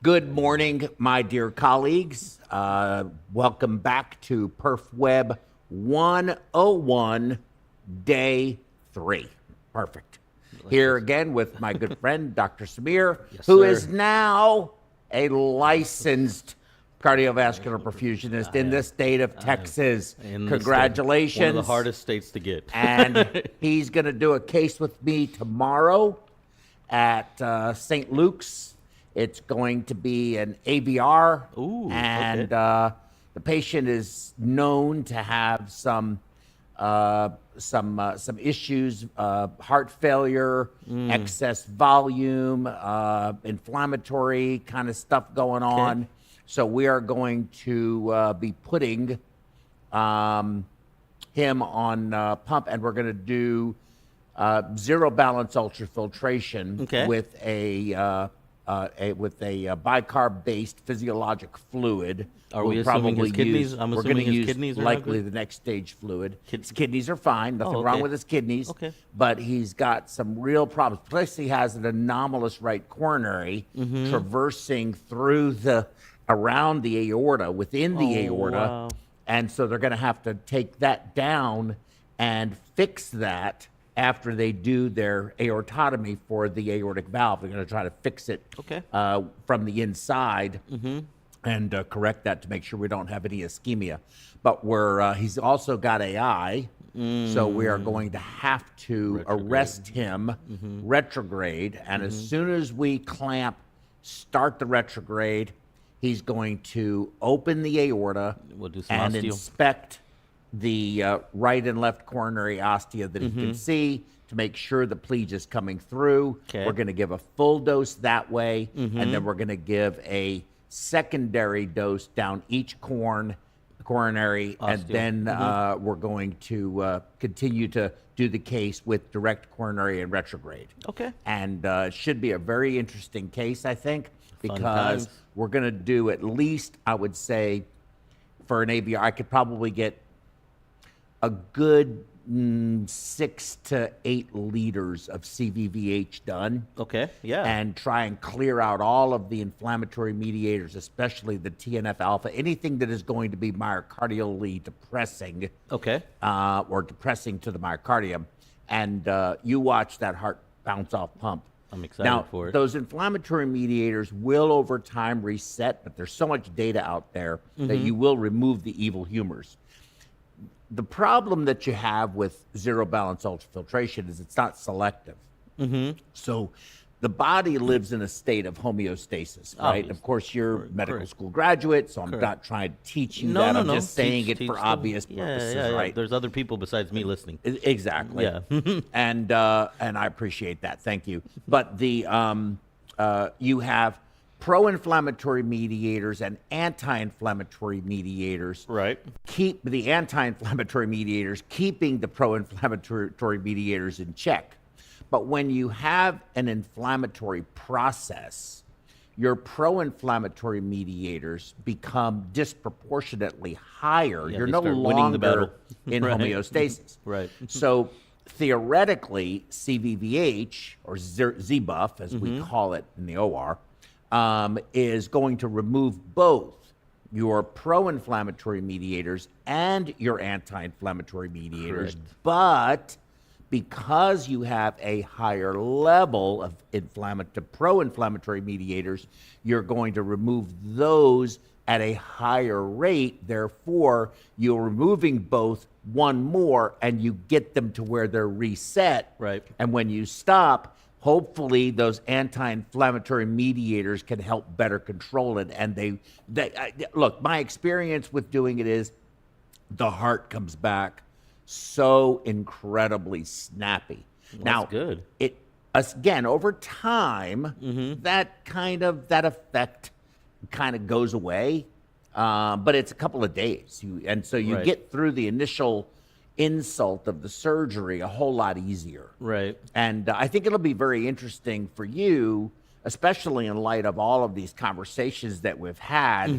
Good morning, my dear colleagues. Welcome back to PerfWeb 101, Day 3. Perfect. Here again with my good friend, Dr. Samir, who is now a licensed cardiovascular perfusionist in the state of Texas. Congratulations. One of the hardest states to get. And he's going to do a case with me tomorrow at St. Luke's. It's going to be an AVR, and the patient is known to have some issues, heart failure, excess volume, inflammatory kind of stuff going on. So we are going to be putting him on pump, and we're going to do zero balance ultrafiltration with a bicarb-based physiologic fluid. Are we assuming his kidneys? We're going to use likely the next stage fluid. His kidneys are fine. Nothing wrong with his kidneys. But he's got some real problems. Plus, he has an anomalous right coronary traversing through around the aorta, within the aorta. Wow. And so they're going to have to take that down and fix that after they do their aortotomy for the aortic valve. They're going to try to fix it from the inside and correct that to make sure we don't have any ischemia. But he's also got AI, so we are going to have to arrest him retrograde. And as soon as we start the retrograde, he's going to open the aorta and inspect the right and left coronary ostia that he can see to make sure the plege is coming through. We're going to give a full dose that way, and then we're going to give a secondary dose down each coronary, and then we're going to continue to do the case with direct coronary and retrograde. And it should be a very interesting case, I think, because we're going to do at least, I would say, for an AVR, I could probably get a good 6 to 8 liters of CVVH done. And try and clear out all of the inflammatory mediators, especially the TNF alpha, anything that is going to be myocardially depressing, or depressing to the myocardium. And you watch that heart bounce off pump. I'm excited for it. Those inflammatory mediators will over time reset, but there's so much data out there that you will remove the evil humors. The problem that you have with zero balance ultrafiltration is it's not selective. So the body lives in a state of homeostasis, right? Of course, you're a medical school graduate, so I'm not trying to teach you that. I'm just saying it for obvious purposes, right? There's other people besides me listening. Exactly. And I appreciate that. Thank you. But you have pro-inflammatory mediators and anti-inflammatory mediators. Keep the anti-inflammatory mediators, keeping the pro-inflammatory mediators in check. But when you have an inflammatory process, your pro-inflammatory mediators become disproportionately higher. You're no longer in homeostasis. So theoretically, CVVH, or Z-buff, as we call it in the OR, is going to remove both your pro-inflammatory mediators and your anti-inflammatory mediators. But because you have a higher level of pro-inflammatory mediators, you're going to remove those at a higher rate. Therefore, you're removing both one more, and you get them to where they're reset. And when you stop, hopefully those anti-inflammatory mediators can help better control it. And look, my experience with doing it is the heart comes back so incredibly snappy. Now, good. It again over time, that effect kind of goes away, but it's a couple of days, and so you get through the initial insult of the surgery a whole lot easier. And I think it'll be very interesting for you, especially in light of all of these conversations that we've had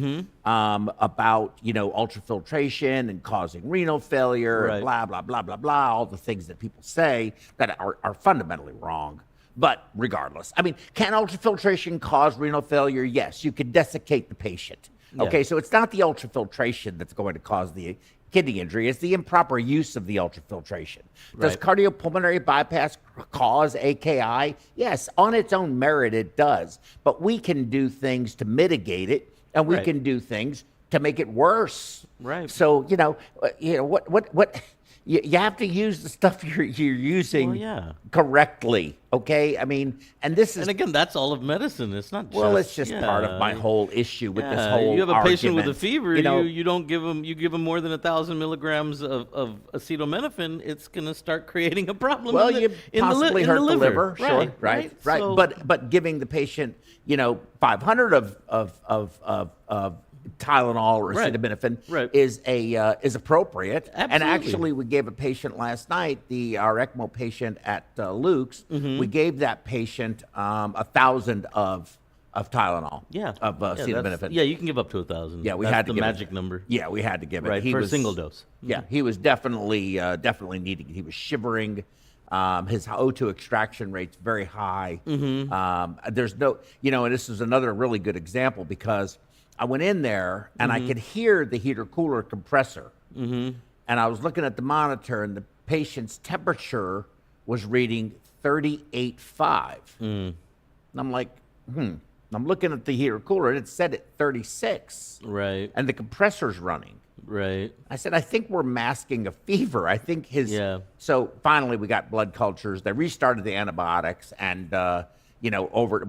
about, ultrafiltration and causing renal failure and blah, blah, blah, blah, blah, all the things that people say that are fundamentally wrong. But regardless, I mean, can ultrafiltration cause renal failure? Yes, you could desiccate the patient. Okay, so it's not the ultrafiltration that's going to cause the kidney injury. It's the improper use of the ultrafiltration. Does cardiopulmonary bypass cause AKI? Yes, on its own merit, it does. But we can do things to mitigate it, and we can do things to make it worse. Right. So, what you have to use the stuff you're using correctly, okay? I mean, and again, that's all of medicine. It's not just... Well, it's just part of my whole issue with this whole You have a patient with a argument. fever, you don't give them, you give them more than 1,000 milligrams of acetaminophen, it's going to start creating a problem you possibly hurt the liver. Sure, right. So, but giving the patient, 500 of Tylenol or acetaminophen is appropriate. Absolutely. And actually, we gave a patient last night, our ECMO patient at Luke's, we gave that patient 1,000 of Tylenol. Of acetaminophen. You can give up to 1,000. Yeah, we That's had to the give magic number. Yeah, we had to give it. Right, for a single dose. Yeah, he was definitely needing it. He was shivering. His O2 extraction rate's very high. There's no, and this is another really good example because I went in there and I could hear the heater cooler compressor. And I was looking at the monitor and the patient's temperature was reading 38.5. And I'm like, I'm looking at the heater cooler and it said at 36. Right. And the compressor's running. Right. I said, I think we're masking a fever. I think his... So finally we got blood cultures. They restarted the antibiotics and... we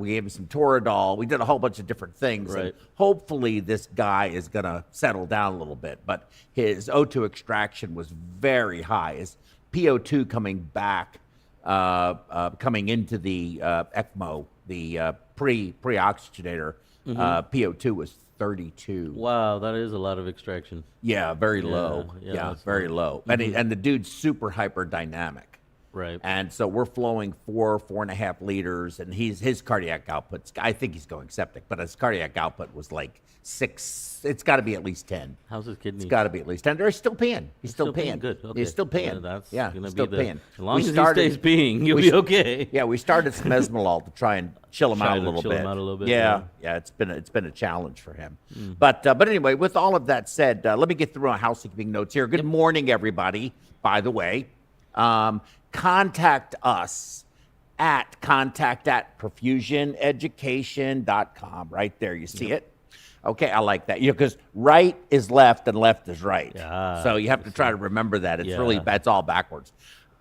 gave him some Toradol. We did a whole bunch of different things. Right. And hopefully this guy is going to settle down a little bit. But his O2 extraction was very high. His PO2 coming back, coming into the ECMO, the pre-oxygenator, PO2 was 32. Wow, that is a lot of extraction. Yeah, very low. Yeah, very low. And the dude's super hyperdynamic. Right. And so we're flowing 4.5 liters, and his cardiac output, I think he's going septic, but his cardiac output was like 6. It's got to be at least 10. How's his kidney? It's got to be at least 10. He's still peeing. He's still peeing. Good. Okay. He's still peeing. That's he's still peeing. As long as he stays peeing, you'll be okay. Yeah, we started some Esmolol to try and chill him out a little bit. Yeah, it's been a challenge for him. But anyway, with all of that said, let me get through our housekeeping notes here. Good morning, everybody, by the way. Contact us at contact@perfusioneducation.com. Right there, you see it? Okay, I like that. Because right is left and left is right. Yeah, so you have to try to remember that. It's it's all backwards.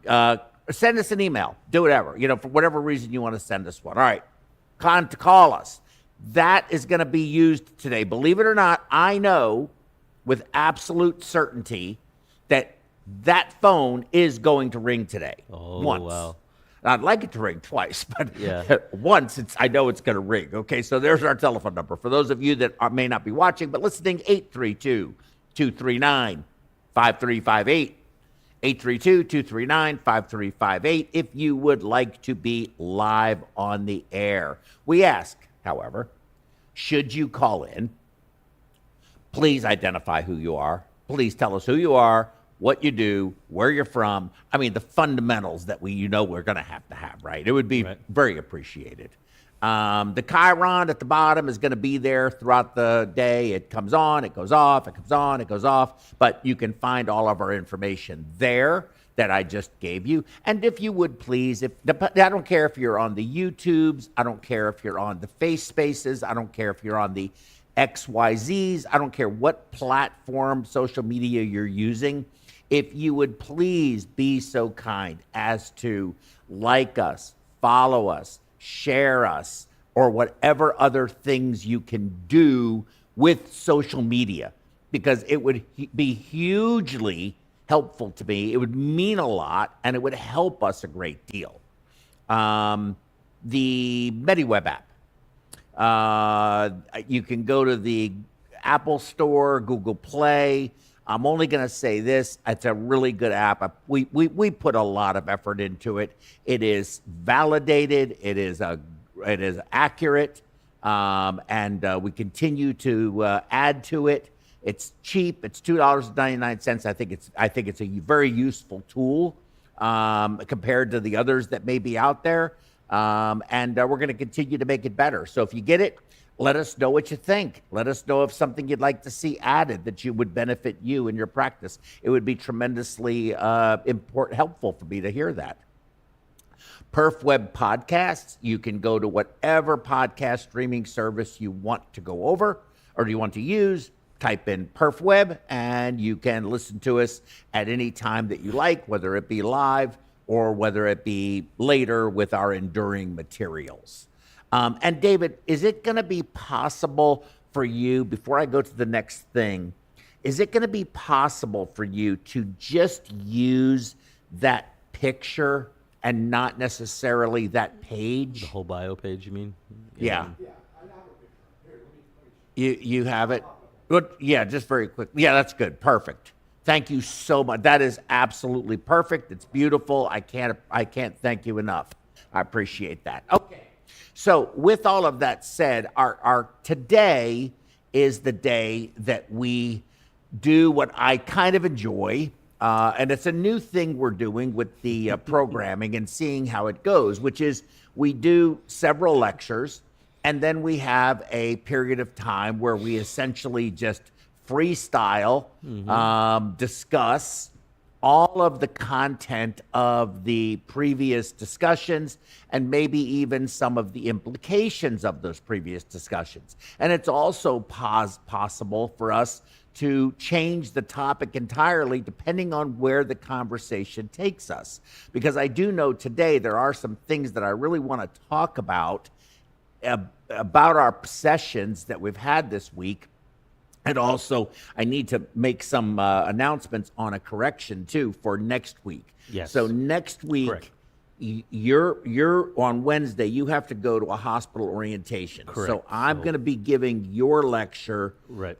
Send us an email. Do whatever. For whatever reason you want to send us one. All right. Call us. That is going to be used today. Believe it or not, I know with absolute certainty that phone is going to ring today. Once. Wow. I'd like it to ring twice, but once I know it's going to ring. Okay, so there's our telephone number. For those of you that may not be watching, but listening, 832-239-5358. 832-239-5358 if you would like to be live on the air. We ask, however, should you call in, please identify who you are. Please tell us who you are, what you do, where you're from. I mean, the fundamentals that we're going to have, right? It would be very appreciated. The Chiron at the bottom is going to be there throughout the day. It comes on, it goes off, it comes on, it goes off. But you can find all of our information there that I just gave you. And if you would please, I don't care if you're on the YouTubes, I don't care if you're on the Face Spaces, I don't care if you're on the XYZs, I don't care what platform, social media you're using. If you would please be so kind as to like us, follow us, share us, or whatever other things you can do with social media, because it would be hugely helpful to me. It would mean a lot, and it would help us a great deal. The MediWeb app. You can go to the Apple Store, Google Play. I'm only going to say this. It's a really good app. We put a lot of effort into it. It is validated. It is accurate. And we continue to add to it. It's cheap. It's $2.99. I think it's a very useful tool compared to the others that may be out there. and we're going to continue to make it better. So if you get it, let us know what you think. Let us know if something you'd like to see added that you would benefit you in your practice. It would be tremendously helpful for me to hear that. PerfWeb podcasts, you can go to whatever podcast streaming service you want to go over or you want to use. Type in PerfWeb, and you can listen to us at any time that you like, whether it be live or whether it be later with our enduring materials. And David, is it going to be possible for you, before I go to the next thing, is it going to be possible for you to just use that picture and not necessarily that page? The whole bio page, you mean? Yeah. You have it? Good. Yeah, just very quick. Yeah, that's good. Perfect. Thank you so much. That is absolutely perfect. It's beautiful. I can't thank you enough. I appreciate that. Okay. So with all of that said, our today is the day that we do what I kind of enjoy, and it's a new thing we're doing with the programming and seeing how it goes, which is we do several lectures, and then we have a period of time where we essentially just freestyle, discuss all of the content of the previous discussions and maybe even some of the implications of those previous discussions. And it's also possible for us to change the topic entirely depending on where the conversation takes us. Because I do know today there are some things that I really want to talk about our sessions that we've had this week. And also, I need to make some announcements on a correction, too, for next week. Yes. So next week, you're on Wednesday, you have to go to a hospital orientation. Correct. So I'm going to be giving your lecture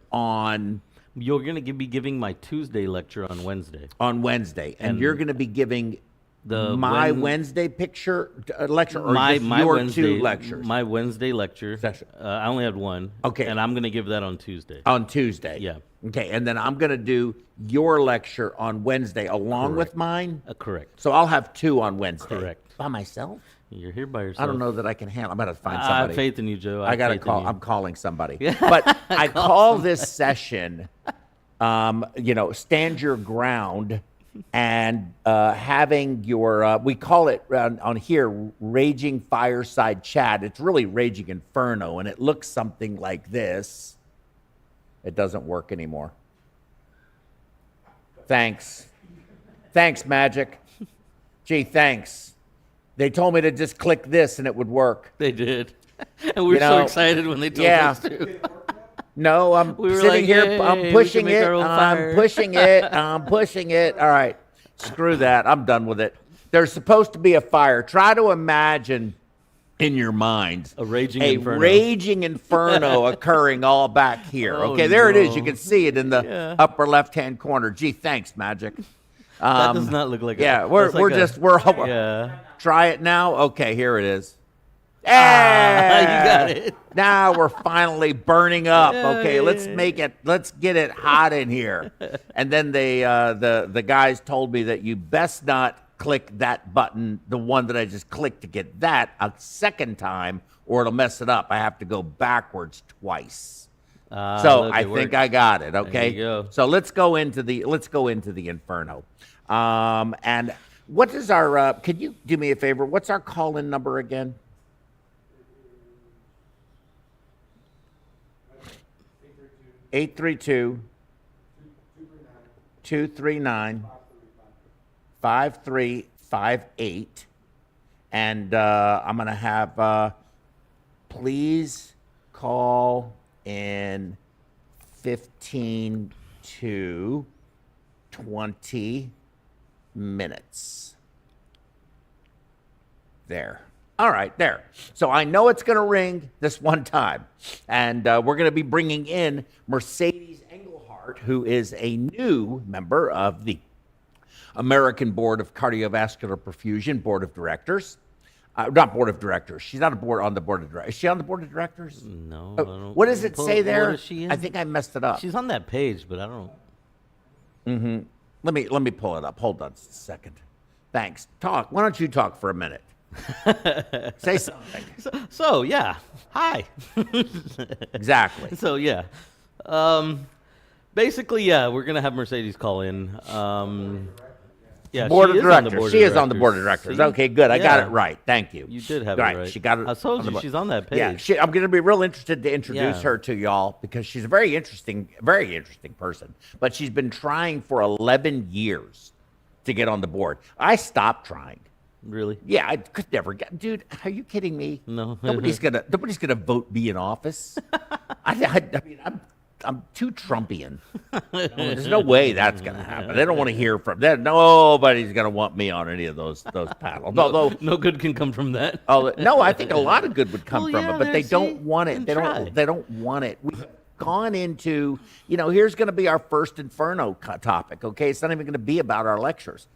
on... You're going to be giving my Tuesday lecture on Wednesday. On Wednesday. And you're going to be giving... Wednesday picture lecture, or my your Wednesday, 2 lectures? My Wednesday lecture. Session. I only had one. Okay. And I'm going to give that on Tuesday. On Tuesday. Yeah. Okay, and then I'm going to do your lecture on Wednesday along with mine? Correct. So I'll have 2 on Wednesday. Correct. By myself? You're here by yourself. I don't know that I can handle. I'm going to find I somebody. have faith in you, Joe. I got to call. I'm calling somebody. But I call this session, stand your ground, and having your, we call it on here, Raging Fireside Chat. It's really Raging Inferno, and it looks something like this. It doesn't work anymore. Thanks. Thanks, Magic. Gee, thanks. They told me to just click this and it would work. They did. And we were so excited when they told us to. No, I'm sitting here. I'm pushing it. I'm pushing it. I'm pushing it. All right. Screw that. I'm done with it. There's supposed to be a fire. Try to imagine in your mind a raging inferno occurring all back here. Okay, there it is. You can see it in the upper left-hand corner. Gee, thanks, Magic. That does not look like we're try it now. Okay, here it is. You got it. Now we're finally burning up. Okay, let's get it hot in here. And then the guys told me that you best not click that button, the one that I just clicked, to get that a second time, or it'll mess it up. I have to go backwards twice. So I think I got it. Okay. There you go. So let's go into the inferno. And what is our? Could you do me a favor? What's our call-in number again? 832-239-5358. And I'm going to have, please call in 15 to 20 minutes. There. All right, there. So I know it's going to ring this one time. And we're going to be bringing in Mercedes Engelhardt, who is a new member of the American Board of Cardiovascular Perfusion Board of Directors. Not Board of Directors. She's not on the Board of Directors. Is she on the Board of Directors? No. I don't, what does it say there? What is she in? I think I messed it up. She's on that page, but I don't. Mm-hmm. Let me pull it up. Hold on a second. Thanks. Talk. Why don't you talk for a minute? Say something. So yeah, hi. Exactly. So yeah, basically yeah, we're gonna have Mercedes call in. Yeah, Board she of is on the directors. board She of is on the board of directors. directors. See? Okay, good. I got Yeah. it right. Thank you. You did have it right. right. She got it. I told on the you board. she's on that page. Yeah, I'm going to be real interested to introduce Yeah. her to y'all because she's a very interesting person. But she's been trying for 11 years to get on the board. I stopped trying. Really? Yeah, I could never get. Dude, are you kidding me? No. Nobody's gonna vote me in office. I mean, I'm too Trumpian. There's no way that's gonna happen. They don't want to hear from that. Nobody's gonna want me on any of those panels. Although, No good can come from that. oh no, I think a lot of good would come Well, from yeah, it, but they see? don't want it. Then try. They don't want it. We've gone into, here's going to be our first Inferno topic. Okay, it's not even going to be about our lectures,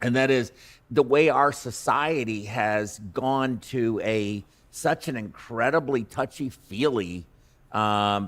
and that is the way our society has gone to such an incredibly touchy-feely,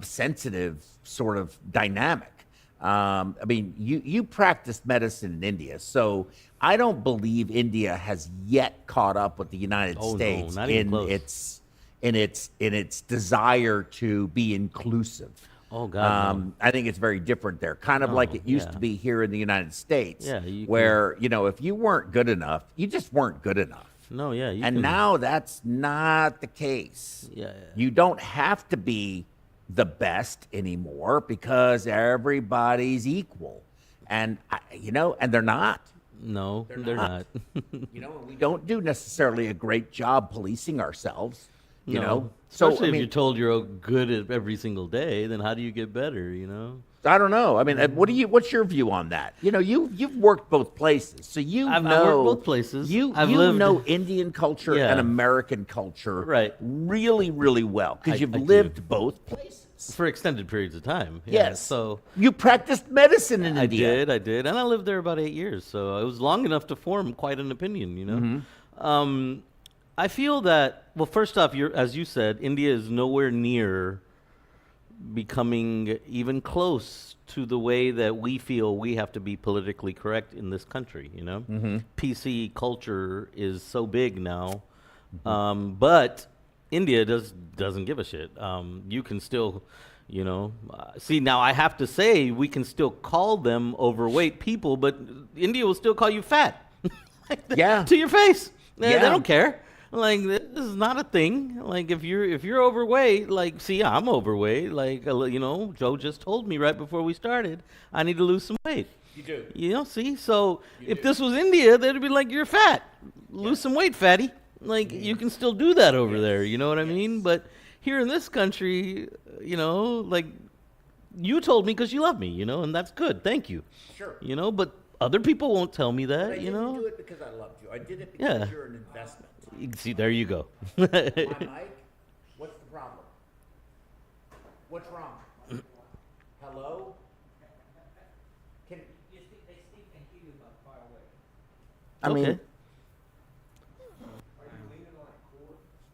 sensitive sort of dynamic. I mean, you practiced medicine in India, so I don't believe India has yet caught up with the United States not even close. in its desire to be inclusive. Oh God, no. I think it's very different there, kind of like it used to be here in the United States, Yeah, where if you weren't good enough, you just weren't good enough. No, yeah. And now that's not the case. Yeah. You don't have to be the best anymore because everybody's equal, and and they're not. No, they're not. We don't do necessarily a great job policing ourselves. So Especially if you're told you're good at every single day, then how do you get better? I don't know. I mean, what's your view on that? You've worked both places, so I've worked both places. I've lived... know Indian culture and American culture really, really well because you've lived both places for extended periods of time. Yes. So you practiced medicine in India. I did, and I lived there about 8 years, so it was long enough to form quite an opinion. I feel that, well, first off, as you said, India is nowhere near becoming even close to the way that we feel we have to be politically correct in this country. PC culture is so big now, but India doesn't give a shit. You can still, see, now I have to say we can still call them overweight people, but India will still call you fat. Yeah. To your face. They Yeah. don't care. Like, this is not a thing. Like, if you're overweight, like, see, I'm overweight. Like, Joe just told me right before we started, I need to lose some weight. You do. See? So if this was India, they'd be like, you're fat. Lose some weight, fatty. Like, you can still do that over there. You know what I mean? But here in this country, like, you told me because you love me, and that's good. Thank you. Sure. But other people won't tell me that, I didn't do it because I loved you. I did it because you're an investment. See, there you go. My mic? What's the problem? What's wrong? Hello? They can hear you about far away. I mean, Okay.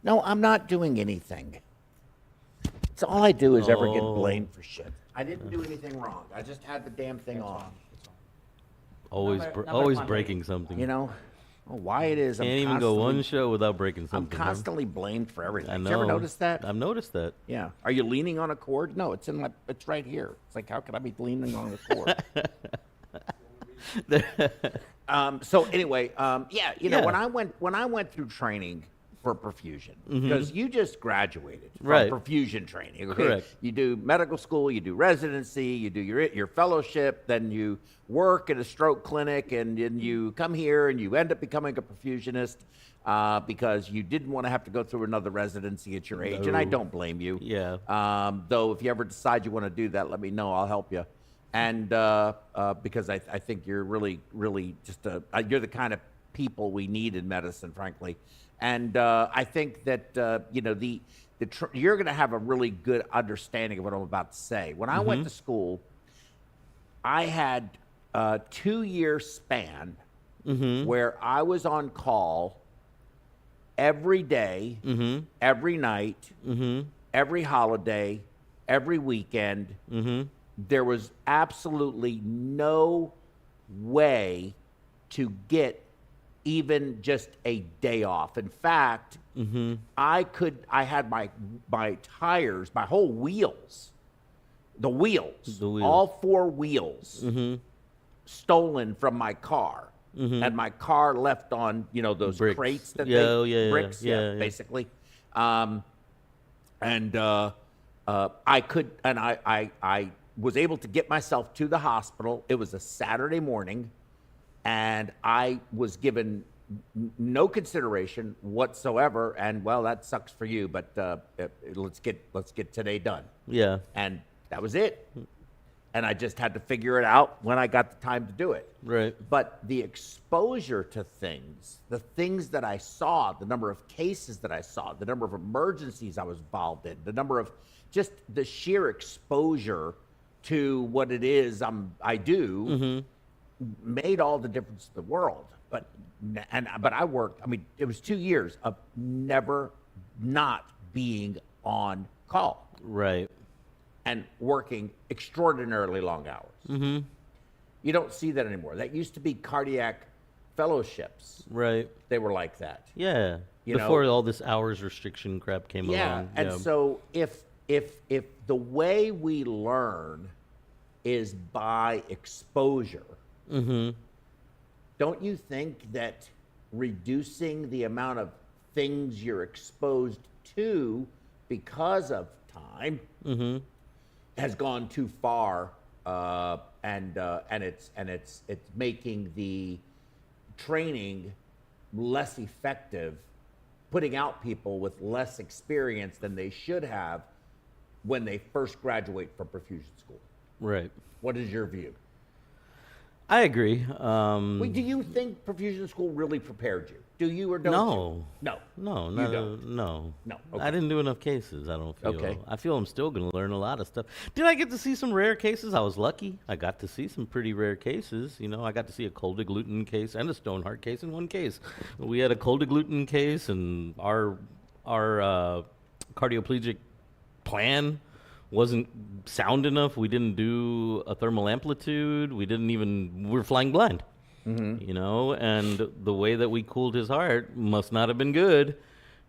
no, I'm not doing anything. It's all I do is ever get blamed for shit. I didn't do anything wrong. I just had the damn thing on. Always breaking something. Why it is? Can't even go one show without breaking something. I'm constantly blamed for everything. I know. Did you ever notice that? I've noticed that. Yeah. Are you leaning on a cord? No, it's it's right here. It's like, how could I be leaning on a cord? So anyway, when I went through training for perfusion, because you just graduated from perfusion training. Okay? Correct. You do medical school, you do residency, you do your fellowship, then you work at a stroke clinic, and then you come here and you end up becoming a perfusionist because you didn't want to have to go through another residency at your age, and I don't blame you. Yeah. Though if you ever decide you want to do that, let me know. I'll help you. And because I think you're really, really just you're the kind of people we need in medicine, frankly. And I think that you're going to have a really good understanding of what I'm about to say. When I went to school, I had a 2-year span where I was on call every day, every night, every holiday, every weekend. There was absolutely no way to get even just a day off. In fact, I had my tires, my whole wheels, the wheels, all four wheels stolen from my car. And my car left on, those Bricks. crates that bricks, basically. I was able to get myself to the hospital. It was a Saturday morning, and I was given no consideration whatsoever. And well, that sucks for you, but let's get today done. Yeah. And that was it. And I just had to figure it out when I got the time to do it. Right. But the exposure to things, the things that I saw, the number of cases that I saw, the number of emergencies I was involved in, the number of just the sheer exposure to what it is I do made all the difference in the world. But I worked, it was 2 years of never not being on call. Right. And working extraordinarily long hours. You don't see that anymore. That used to be cardiac fellowships. Right. They were like that. Yeah. Before all this hours restriction crap came along. And so if the way we learn is by exposure, don't you think that reducing the amount of things you're exposed to because of time has gone too far, and it's making the training less effective, putting out people with less experience than they should have when they first graduate from perfusion school. Right. What is your view? I agree. Wait, do you think perfusion school really prepared you? Do you or don't you? No. No. You don't? No. Okay. I didn't do enough cases, I don't feel. Okay. I feel I'm still going to learn a lot of stuff. Did I get to see some rare cases? I was lucky. I got to see some pretty rare cases. I got to see a cold agglutinin case and a stone heart case in one case. We had a cold agglutinin case, and our cardioplegic plan wasn't sound enough. We didn't do a thermal amplitude. We were flying blind. And the way that we cooled his heart must not have been good,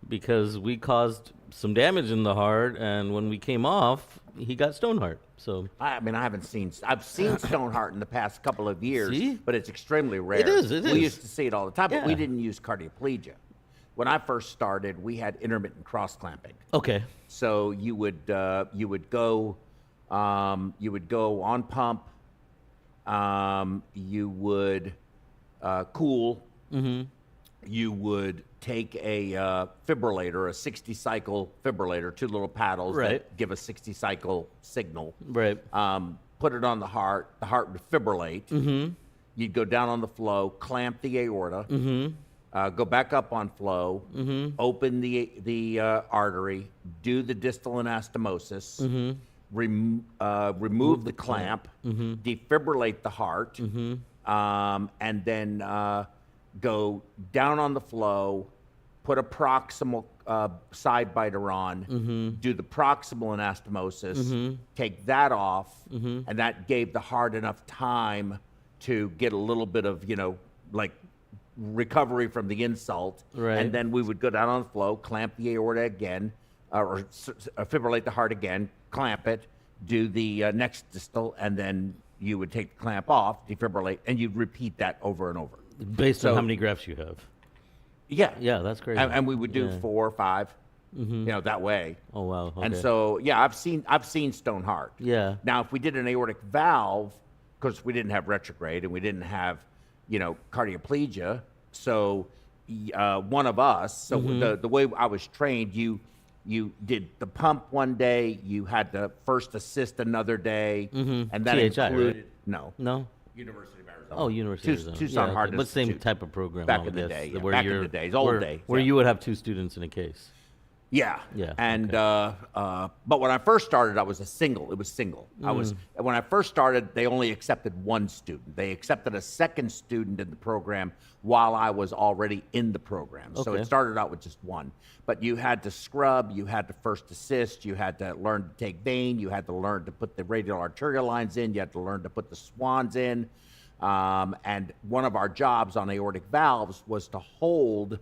because we caused some damage in the heart, and when we came off, he got stone heart. So I've seen stone heart in the past couple of years, See? but it's extremely rare. It is. We used to see it all the time, but we Yeah. didn't use cardioplegia. When I first started, we had intermittent cross clamping. okay. So you would go on pump, you would cool, you would take a fibrillator, a 60-cycle fibrillator, 2 little paddles that give a 60-cycle signal. Right. Put it on the heart would fibrillate. You'd go down on the flow, clamp the aorta, go back up on flow, open the artery, do the distal anastomosis, remove the clamp, defibrillate the heart, and then go down on the flow, put a proximal side biter on, do the proximal anastomosis, take that off, and that gave the heart enough time to get a little bit of, recovery from the insult. Right. And then we would go down on the flow, clamp the aorta again, or fibrillate the heart again, clamp it, do the next distal, and then you would take the clamp off, defibrillate, and you'd repeat that over and over. Based on how many grafts you have. Yeah. Yeah, that's crazy. And we would do 4 or 5, that way. Oh, wow. Okay. And so, I've seen stone heart. Yeah. Now, if we did an aortic valve, because we didn't have retrograde and we didn't have, cardioplegia, so one of us, so the way I was trained, you did the pump one day, you had to first assist another day, and that THI, included, right? No, University of Arizona. Oh, University of Arizona. Tucson Heart But same Institute. type of program. Back I in the guess, day, where back in you're- the days, old days, Where yeah. you would have 2 students in a case. Yeah. Yeah, And but when I first started, I was single. It was single. When I first started, they only accepted 1 student. They accepted a second student in the program while I was already in the program. So Okay. it started out with just 1. But you had to scrub, you had to first assist, you had to learn to take vein, you had to learn to put the radial arterial lines in, you had to learn to put the swans in. And one of our jobs on aortic valves was to hold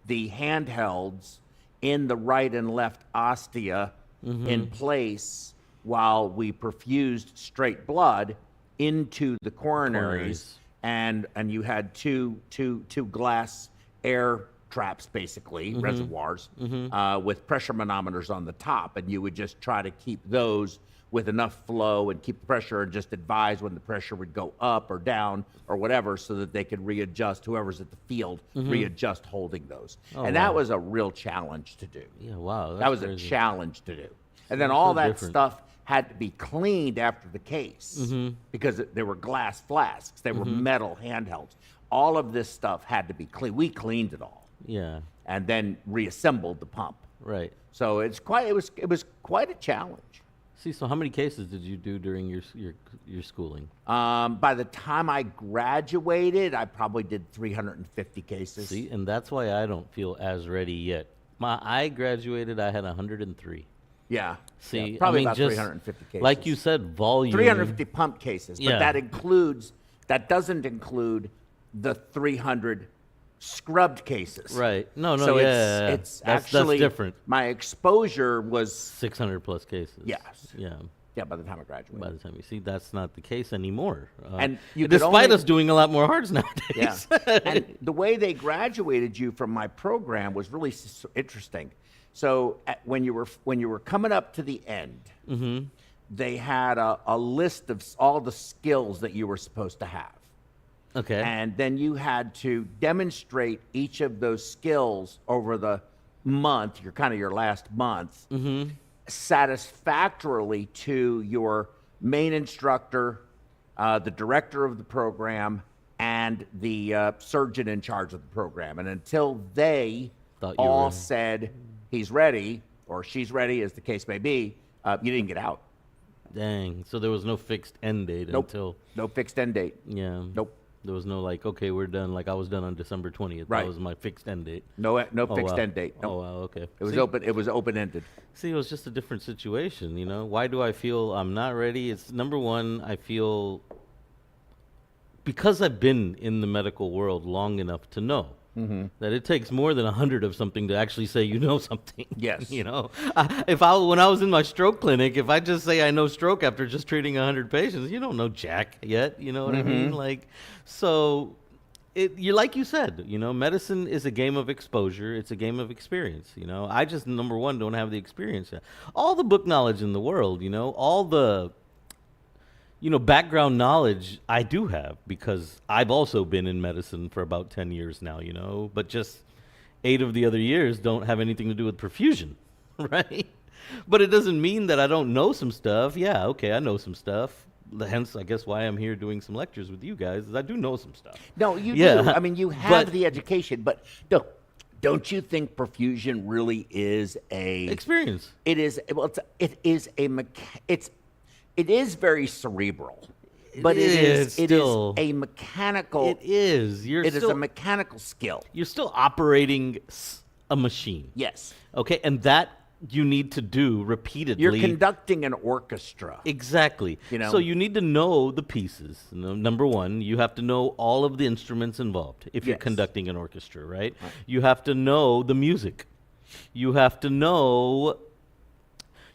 the handhelds in the right and left ostia in place while we perfused straight blood into the coronaries. And you had two glass air traps, basically, reservoirs, with pressure manometers on the top. And you would just try to keep those with enough flow and keep the pressure and just advise when the pressure would go up or down or whatever so that they could readjust, whoever's at the field, readjust holding those. And that was a real challenge to do. Yeah, wow. That was crazy. A challenge to do. And then all that stuff had to be cleaned after the case because they were glass flasks. They were metal handhelds. All of this stuff had to be cleaned. We cleaned it all. Yeah. And then reassembled the pump. Right. So it was quite a challenge. See, so how many cases did you do during your schooling? By the time I graduated, I probably did 350 cases. See, and that's why I don't feel as ready yet. I graduated, I had 103. Yeah. See, yeah, probably about just 350 cases. Like you said, volume. 350 pump cases, but Yeah. that doesn't include the 300 scrubbed cases. Right. No, So yeah. it's that's actually different. My exposure was 600 plus cases. Yes. Yeah. Yeah, by the time I graduated. By the time you see, that's not the case anymore. And you could despite only- us doing a lot more hards nowadays. Yeah. And the way they graduated you from my program was really interesting. So when you were coming up to the end, they had a list of all the skills that you were supposed to have. Okay. And then you had to demonstrate each of those skills over the month, your last month, satisfactorily to your main instructor, the director of the program, and the surgeon in charge of the program. And until they all said he's ready or she's ready, as the case may be, you didn't get out. Dang. So there was no fixed end date until... No fixed end date. Yeah. Nope. There was no okay, we're done. Like I was done on December 20th. Right. That was my fixed end date. No fixed end date. Nope. Oh wow, okay. It was open. It was open ended. See, it was just a different situation, you know. Why do I feel I'm not ready? It's number one, I feel because I've been in the medical world long enough to know that it takes more than 100 of something to actually say you know something. Yes. You know, when I was in my stroke clinic, if I just say I know stroke after just treating 100 patients, you don't know jack yet. You know what I mean? Like, so like you said, you know, medicine is a game of exposure. It's a game of experience. You know, I just number one don't have the experience yet. All the book knowledge in the world, you know, all the background knowledge I do have because I've also been in medicine for about 10 years now, you know, but just 8 of the other years don't have anything to do with perfusion, right? But it doesn't mean that I don't know some stuff. Yeah, okay, I know some stuff. Hence, I guess why I'm here doing some lectures with you guys is I do know some stuff. No, you do. I mean, you have the education, but no. Don't you think perfusion really is a experience? It is. Well, it is very cerebral, but it is a mechanical. It is. It is a mechanical skill. You're still operating a machine. Yes. Okay, and that you need to do repeatedly. You're conducting an orchestra. Exactly. You know? So you need to know the pieces. Number one, you have to know all of the instruments involved if you're conducting an orchestra, right? You have to know the music. You have to know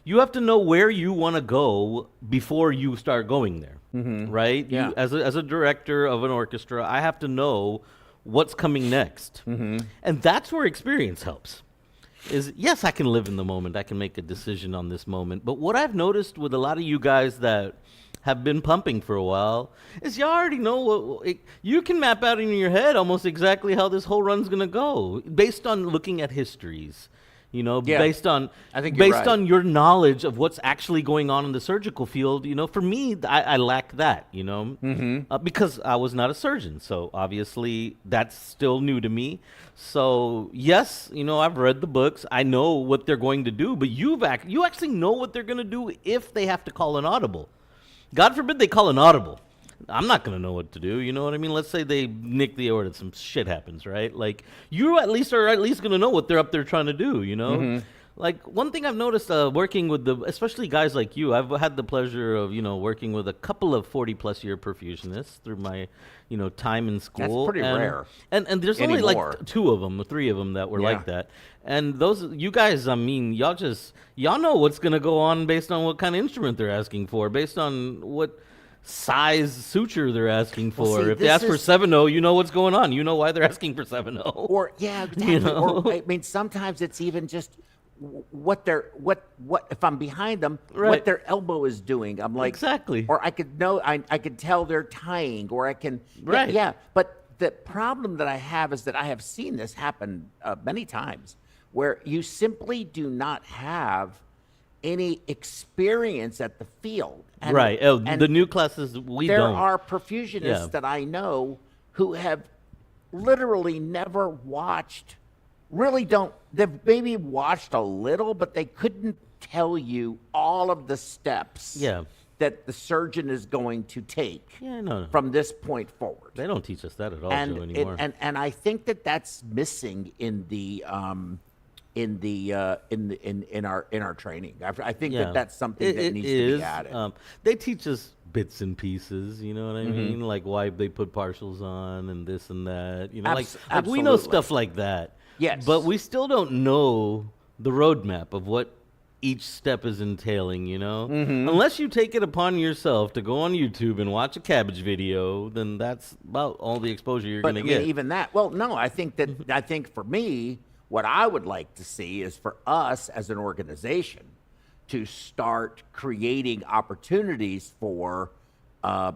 where you want to go before you start going there, right? Yeah. As a director of an orchestra, I have to know what's coming next. And that's where experience helps. Yes, I can live in the moment. I can make a decision on this moment. But what I've noticed with a lot of you guys that have been pumping for a while is you already know you can map out in your head almost exactly how this whole run's going to go based on looking at histories. You know, based on on your knowledge of what's actually going on in the surgical field, you know, for me, I lack that, you know, because I was not a surgeon. So obviously that's still new to me. So yes, you know, I've read the books. I know what they're going to do, but you actually know what they're going to do if they have to call an audible. God forbid they call an audible. I'm not going to know what to do. You know what I mean? Let's say they nick the aorta. Some shit happens, right? Like, you are at least going to know what they're up there trying to do, you know? Like one thing I've noticed working with especially guys like you, I've had the pleasure of, working with a couple of 40+ year perfusionists through my, time in school. That's pretty rare. And there's only anymore. like two of them, or three of them that were like that. And you guys, I mean, y'all know what's going to go on based on what kind of instrument they're asking for, based on what size suture they're asking for. Well, see, if they ask for 7/0, you know what's going on. You know why they're asking for 7/0. Or exactly. Or, I mean, sometimes it's even just what if I'm behind them, what their elbow is doing. I'm like, exactly. Or I could tell they're tying, or I can But the problem that I have is that I have seen this happen many times, where you simply do not have any experience at the field. And, and the new classes we there don't. There are perfusionists that I know who have literally never watched. They've maybe watched a little, but they couldn't tell you all of the steps that the surgeon is going to take from this point forward. They don't teach us that at all, Joe, anymore. And I think that's missing in our training. I think that's something that needs to be added. They teach us bits and pieces, you know what I mean? Like why they put partials on and this and that. Like we know stuff like that. Yes. But we still don't know the roadmap of what each step is entailing, Unless you take it upon yourself to go on YouTube and watch a cabbage video, then that's about all the exposure you're going to get. Even that. Well, no, I think for me, what I would like to see is for us as an organization to start creating opportunities for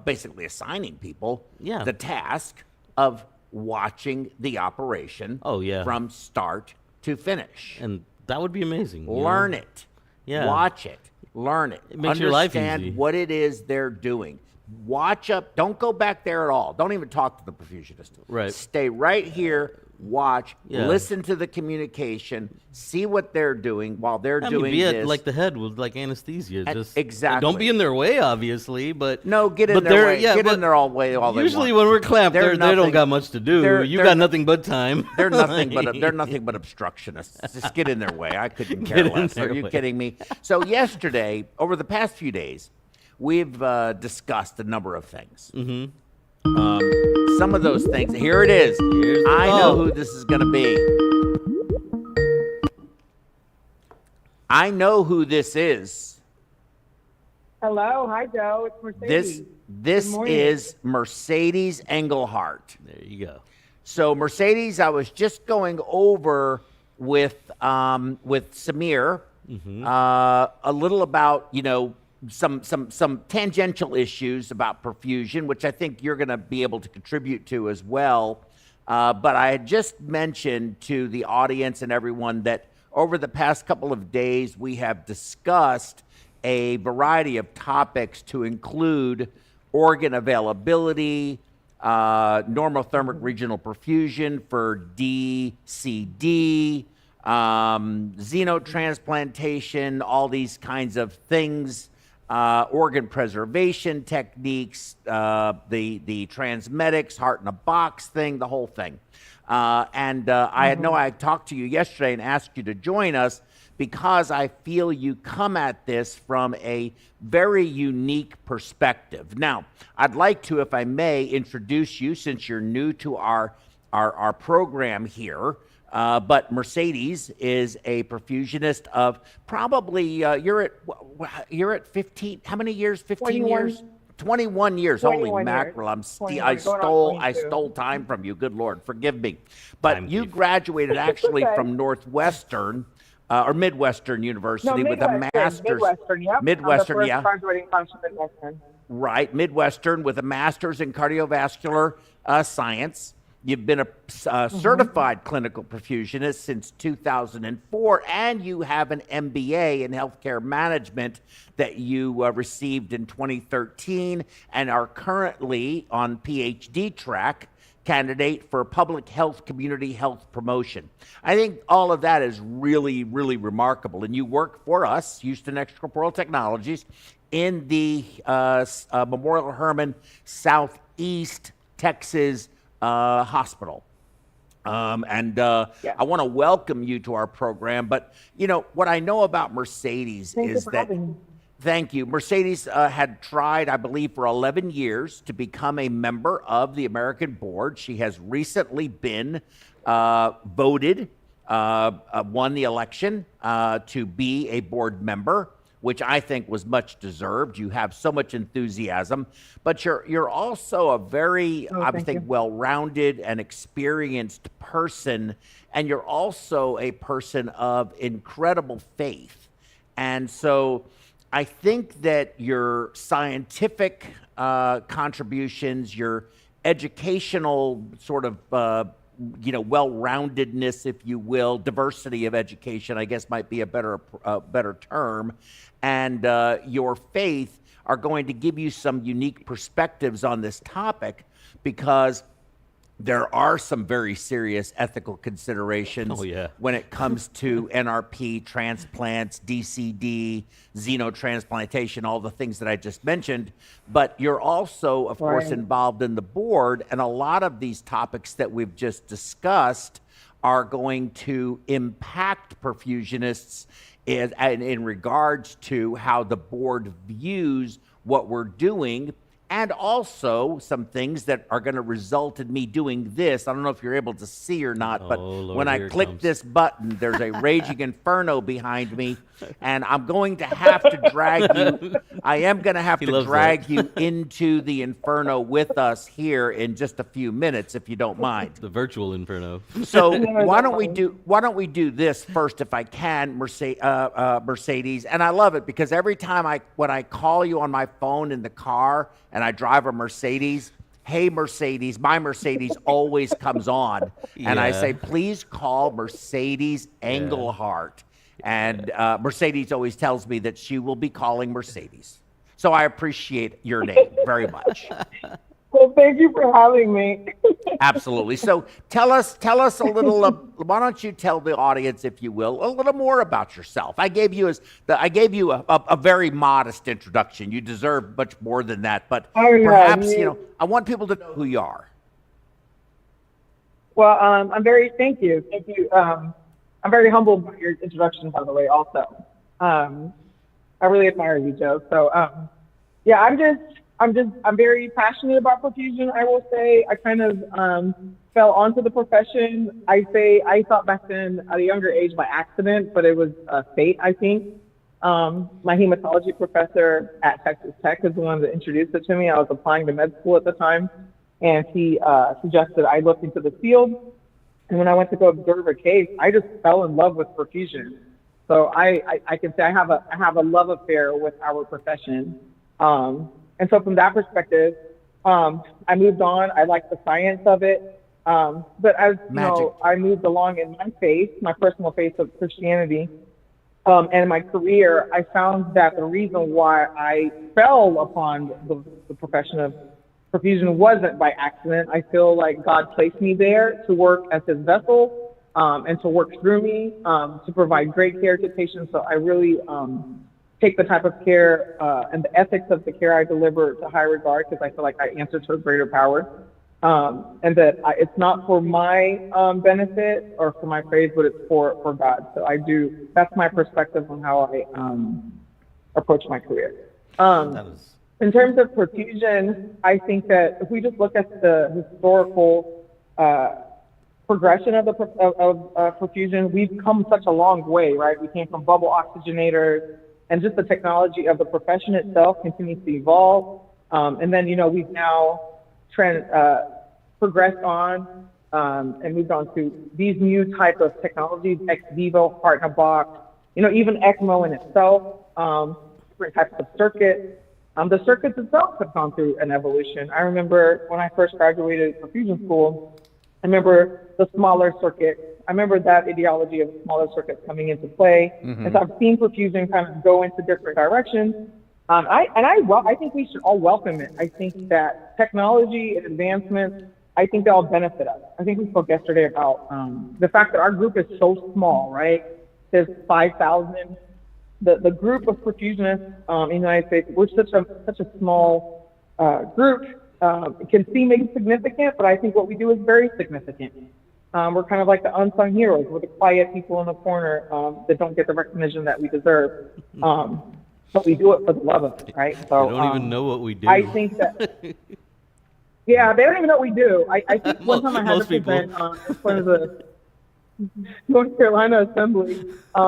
basically assigning people the task of watching the operation from start to finish. And that would be amazing. Learn it. Yeah. Watch it. Learn it. It makes your life easy. Understand what it is they're doing. Watch up. Don't go back there at all. Don't even talk to the perfusionist. Right. Stay right here. Watch. Listen to the communication. See what they're doing while they're doing be this. At like the head with like anesthesia. Just exactly. Don't be in their way, obviously, but no, get in their way. Get in their way all they want. Usually when we're clamped, they don't got much to do. You got nothing but time. They're nothing but obstructionists. Just get in their way. I couldn't care less. Are you kidding me? So yesterday, over the past few days, we've discussed a number of things. Some of those things. Here it is. I know who this is going to be. I know who this is. Hello. Hi, Joe. It's Mercedes. This is Mercedes Engelhardt. There you go. So Mercedes, I was just going over with Samir a little about, some tangential issues about perfusion, which I think you're going to be able to contribute to as well. But I had just mentioned to the audience and everyone that over the past couple of days, we have discussed a variety of topics to include organ availability, normothermic regional perfusion for DCD, xenotransplantation, all these kinds of things, organ preservation techniques, the transmedics, heart in a box thing, the whole thing. I talked to you yesterday and asked you to join us because I feel you come at this from a very unique perspective. Now, I'd like to, if I may, introduce you since you're new to our program here. But Mercedes is a perfusionist of probably you're at 15. How many years? 15 21. years. 21 years. 21 Holy years. mackerel! I 22. stole time from you. Good Lord, forgive me. But you graduated actually from Northwestern or Midwestern University with a master's. Midwestern, yep. Midwestern, I'm the first graduating class from Midwestern. Right, Midwestern with a master's in cardiovascular science. You've been a certified clinical perfusionist since 2004, and you have an MBA in healthcare management that you received in 2013 and are currently on PhD track, candidate for public health, community health promotion. I think all of that is really, really remarkable. And you work for us, Houston Extracorporeal Technologies, in the Memorial Hermann Southeast Texas hospital. I want to welcome you to our program. But, what I know about Mercedes is that, thank you. Mercedes had tried, I believe, for 11 years to become a member of the American board. She has recently been voted, won the election to be a board member, which I think was much deserved. You have so much enthusiasm, but you're also a very, I would think, well-rounded and experienced person, and you're also a person of incredible faith. And so I think that your scientific contributions, your educational sort of well-roundedness, if you will, diversity of education, I guess might be a better term, and your faith are going to give you some unique perspectives on this topic, because there are some very serious ethical considerations when it comes to NRP, transplants, DCD, xenotransplantation, all the things that I just mentioned. But you're also, of course, involved in the board, and a lot of these topics that we've just discussed are going to impact perfusionists in regards to how the board views what we're doing, and also some things that are going to result in me doing this. I don't know if you're able to see or not, but when I click this button, there's a raging inferno behind me, and I'm going to have to drag you. I am going to have to drag you into the inferno with us here in just a few minutes, if you don't mind. The virtual inferno. So why don't we do this first, if I can, Mercedes? And I love it because every time when I call you on my phone in the car and I drive a Mercedes, hey Mercedes, my Mercedes always comes on, and I say, please call Mercedes Engelhardt. And Mercedes always tells me that she will be calling Mercedes. So I appreciate your name very much. Well, thank you for having me. Absolutely. So tell us a little. Why don't you tell the audience, if you will, a little more about yourself? I gave you a very modest introduction. You deserve much more than that, but perhaps I want people to know who you are. Well, thank you. I'm very humbled by your introduction, by the way. Also, I really admire you, Joe. So, I'm very passionate about perfusion. I will say I kind of fell onto the profession. I thought back then at a younger age by accident, but it was fate, I think. My hematology professor at Texas Tech is the one that introduced it to me. I was applying to med school at the time, and he suggested I look into the field. And when I went to go observe a case, I just fell in love with perfusion. So I can say I have a love affair with our profession. And so from that perspective, I moved on. I liked the science of it. But as I moved along in my faith, my personal faith of Christianity, and my career, I found that the reason why I fell upon the profession of perfusion wasn't by accident. I feel like God placed me there to work as his vessel, and to work through me, to provide great care to patients. So I really take the type of care and the ethics of the care I deliver to high regard, because I feel like I answer to a greater power, and that it's not for my benefit or for my praise, but it's for God. So that's my perspective on how I approach my career. In terms of perfusion, I think that if we just look at the historical progression of perfusion, we've come such a long way, right? We came from bubble oxygenators, and just the technology of the profession itself continues to evolve. And then, we've now progressed on and moved on to these new type of technologies, ex vivo, heart in a box, even ECMO in itself, different types of circuits. The circuits itself have gone through an evolution. I remember when I first graduated perfusion school, I remember the smaller circuit. I remember that ideology of smaller circuits coming into play. Mm-hmm. And so I've seen perfusion kind of go into different directions. I think we should all welcome it. I think that technology and advancements, I think they all benefit us. I think we spoke yesterday about the fact that our group is so small, right? There's 5,000. The group of perfusionists in the United States, we're such a small group. It can seem insignificant, but I think what we do is very significant. We're kind of like the unsung heroes. We're the quiet people in the corner that don't get the recognition that we deserve. But we do it for the love of it, right? So They don't even know what we do. I think that, yeah, they don't even know what we do. I think one time I had to present in front of the North Carolina Assembly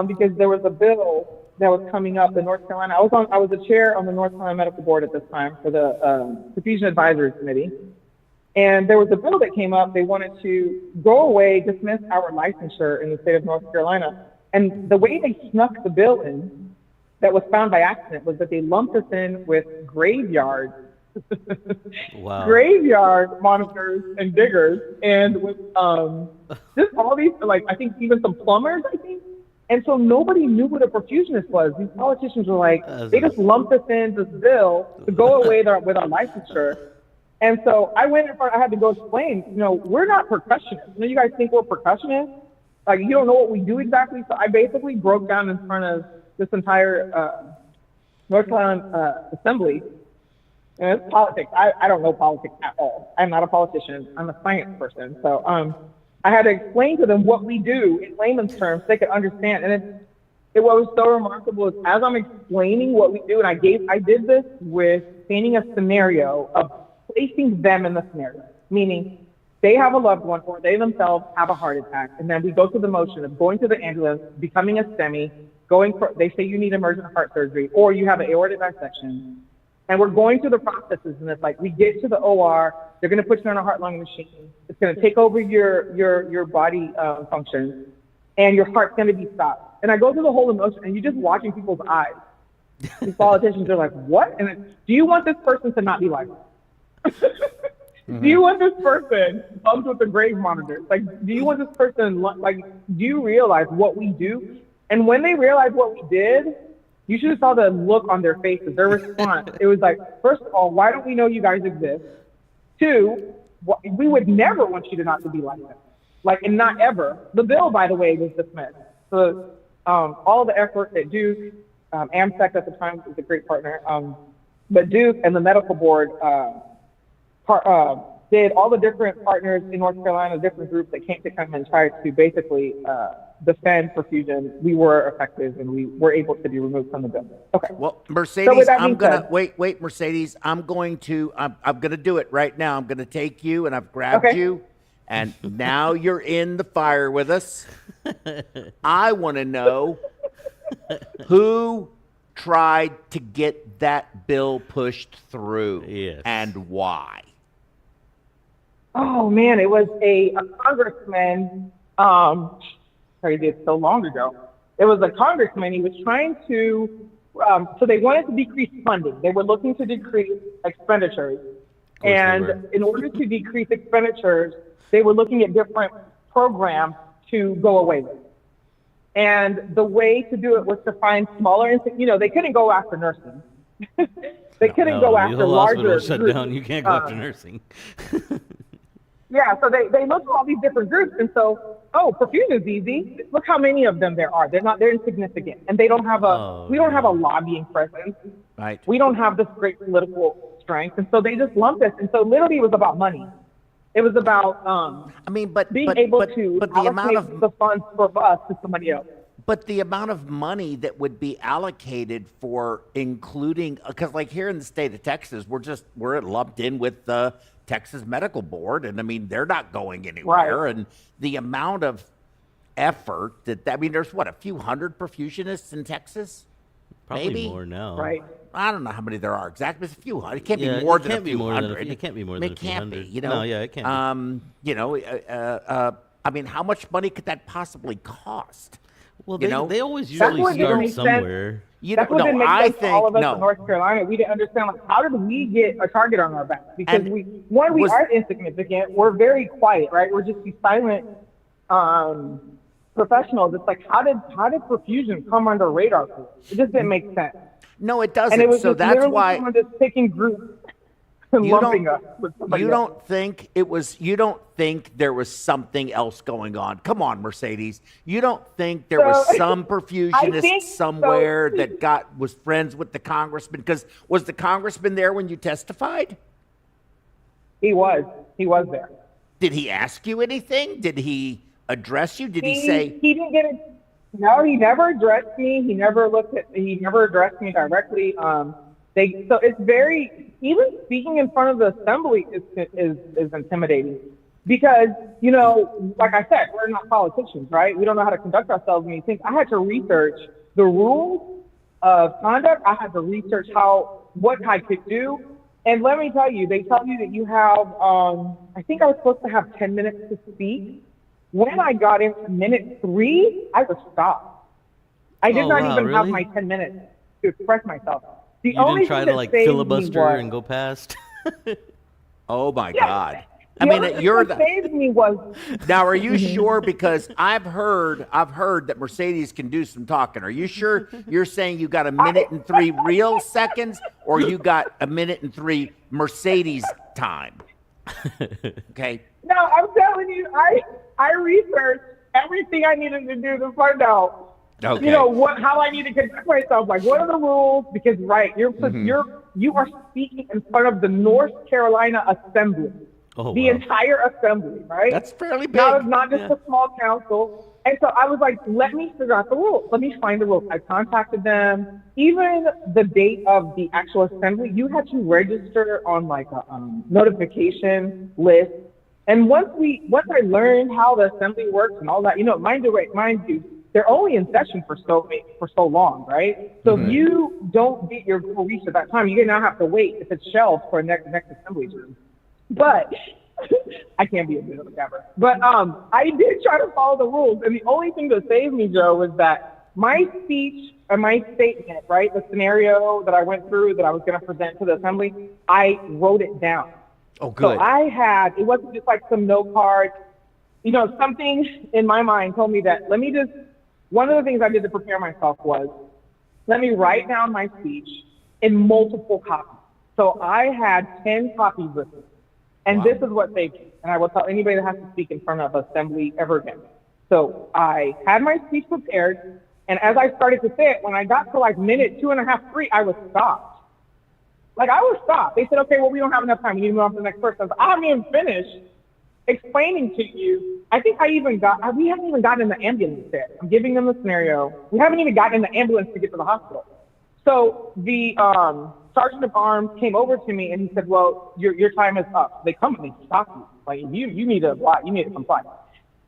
because there was a bill that was coming up in North Carolina. I was the chair on the North Carolina Medical Board at this time for the Perfusion Advisory Committee. And there was a bill that came up. They wanted to go away, dismiss our licensure in the state of North Carolina. And the way they snuck the bill in, that was found by accident, was that they lumped us in with graveyard monitors and diggers, and with just all these, like, I think even some plumbers, I think. And so nobody knew what a perfusionist was. These politicians were like, they just lumped us into this bill to go away with our licensure. And so I went in front, I had to go explain, we're not percussionists. You guys think we're percussionists? Like, you don't know what we do exactly? So I basically broke down in front of this entire North Carolina Assembly. And it's politics. I don't know politics at all. I'm not a politician. I'm a science person. So I had to explain to them what we do in layman's terms so they could understand. And what was so remarkable is as I'm explaining what we do, and I did this with painting a scenario of placing them in the scenario, meaning they have a loved one or they themselves have a heart attack, and then we go through the motion of going to the ambulance, becoming a STEMI, they say you need emergent heart surgery or you have an aortic dissection, and we're going through the processes, and it's like we get to the OR, they're going to put you on a heart-lung machine, it's going to take over your body functions, and your heart's going to be stopped. And I go through the whole emotion, and you're just watching people's eyes. These politicians are like, what? And then, do you want this person to not be like that? Do you want this person bumped with the grave monitor? Like, do you want this person, like, do you realize what we do? And when they realized what we did, you should have saw the look on their faces, their response. It was like, first of all, why don't we know you guys exist? Two, we would never want you to not to be like that. Like, and not ever. The bill, by the way, was dismissed. So all the effort that Duke, AMSEC at the time was a great partner, but Duke and the medical board did all the different partners in North Carolina, different groups that came to come and try to basically defend perfusion. We were effective and we were able to be removed from the bill. Okay. Well, Mercedes, so wait, Mercedes, I'm gonna do it right now. I'm gonna take you, and I've grabbed you, and now you're in the fire with us. I want to know who tried to get that bill pushed through and why. Oh man, it was a congressman. Crazy, it's so long ago. It was a congressman. He was trying to. So they wanted to decrease funding. They were looking to decrease expenditures, and in order to decrease expenditures, they were looking at different programs to go away with. And the way to do it was to find smaller. They couldn't go after nursing. They couldn't go after larger. Shut down. You can't go after nursing. Yeah, so they looked at all these different groups, and so, perfusion is easy. Look how many of them there are. They're insignificant, and they don't have we don't have a lobbying presence. Right. We don't have this great political strength, and so they just lumped us. And so literally, it was about money. It was about being able to allocate the funds for us to somebody else. But the amount of money that would be allocated for including, because like here in the state of Texas, we're lumped in with the Texas Medical Board, and I mean they're not going anywhere. Right. And the amount of effort there's a few hundred perfusionists in Texas, probably maybe more now. Right. I don't know how many there are exactly. It's a few hundred. It can't be more than a few hundred. It can't be more than a few hundred. It can't be. No, yeah, it can't be. How much money could that possibly cost? Well, they always usually start somewhere. That's what didn't make sense to all of us in North Carolina. We didn't understand, how did we get a target on our back? Because we are insignificant. We're very quiet, right? We're just these silent professionals. It's like, how did perfusion come under radar? It just didn't make sense. No, it doesn't. And it was so that's why someone just picking groups and lumping us with somebody else. You don't think there was something else going on? Come on, Mercedes. You don't think there was some perfusionist somewhere that was friends with the congressman? Because was the congressman there when you testified? He was there. Did he ask you anything? Did he address you? Did he say? He didn't get it. No, he never addressed me. He never addressed me directly. So it's very, even speaking in front of the assembly is intimidating because, you know, like I said, we're not politicians, right? We don't know how to conduct ourselves in these things. I had to research the rules of conduct. I had to research what I could do. And let me tell you, they tell you that you have, I think I was supposed to have 10 minutes to speak. When I got into minute 3, I was stopped. I did not even have my 10 minutes to express myself. You didn't try to like filibuster and go past? Oh my God. I mean, saved me was. Now, are you sure? Because I've heard that Mercedes can do some talking. Are you sure you're saying you got a minute and 3 real seconds, or you got a minute and 3 Mercedes time? Okay. No, I'm telling you, I researched everything I needed to do to find out. Okay. You know how I need to conduct myself. Like, what are the rules? Because you are speaking in front of the North Carolina Assembly. Oh, the entire assembly, right? That's fairly big. Now, it's not just a small council. And so I was like, let me figure out the rules. Let me find the rules. I contacted them. Even the date of the actual assembly, you had to register on like a notification list. And once I learned how the assembly works and all that, you know, mind you, they're only in session for so long, right? So if you don't get your full reach at that time, you now have to wait if it's shelved for next assembly term. But I can't be a bit of a gabber. But I did try to follow the rules, and the only thing that saved me, Joe, was that my speech or my statement, right, the scenario that I went through that I was going to present to the assembly, I wrote it down. Oh, good. So it wasn't just like some note card. You know, something in my mind told me that one of the things I did to prepare myself was, let me write down my speech in multiple copies. So I had 10 copies with me. And This is what saved me. And I will tell anybody that has to speak in front of assembly ever again. So I had my speech prepared. And as I started to say it, when I got to like minute 2.5, 3, I was stopped. Like, I was stopped. They said, okay, well, we don't have enough time. We need to move on to the next person. I was like, I haven't even finished explaining to you. I think we haven't even gotten in the ambulance yet. I'm giving them the scenario. We haven't even gotten in the ambulance to get to the hospital. So the sergeant of arms came over to me and he said, well, your time is up. They come and they stop you. Like, you need to apply. You need to comply.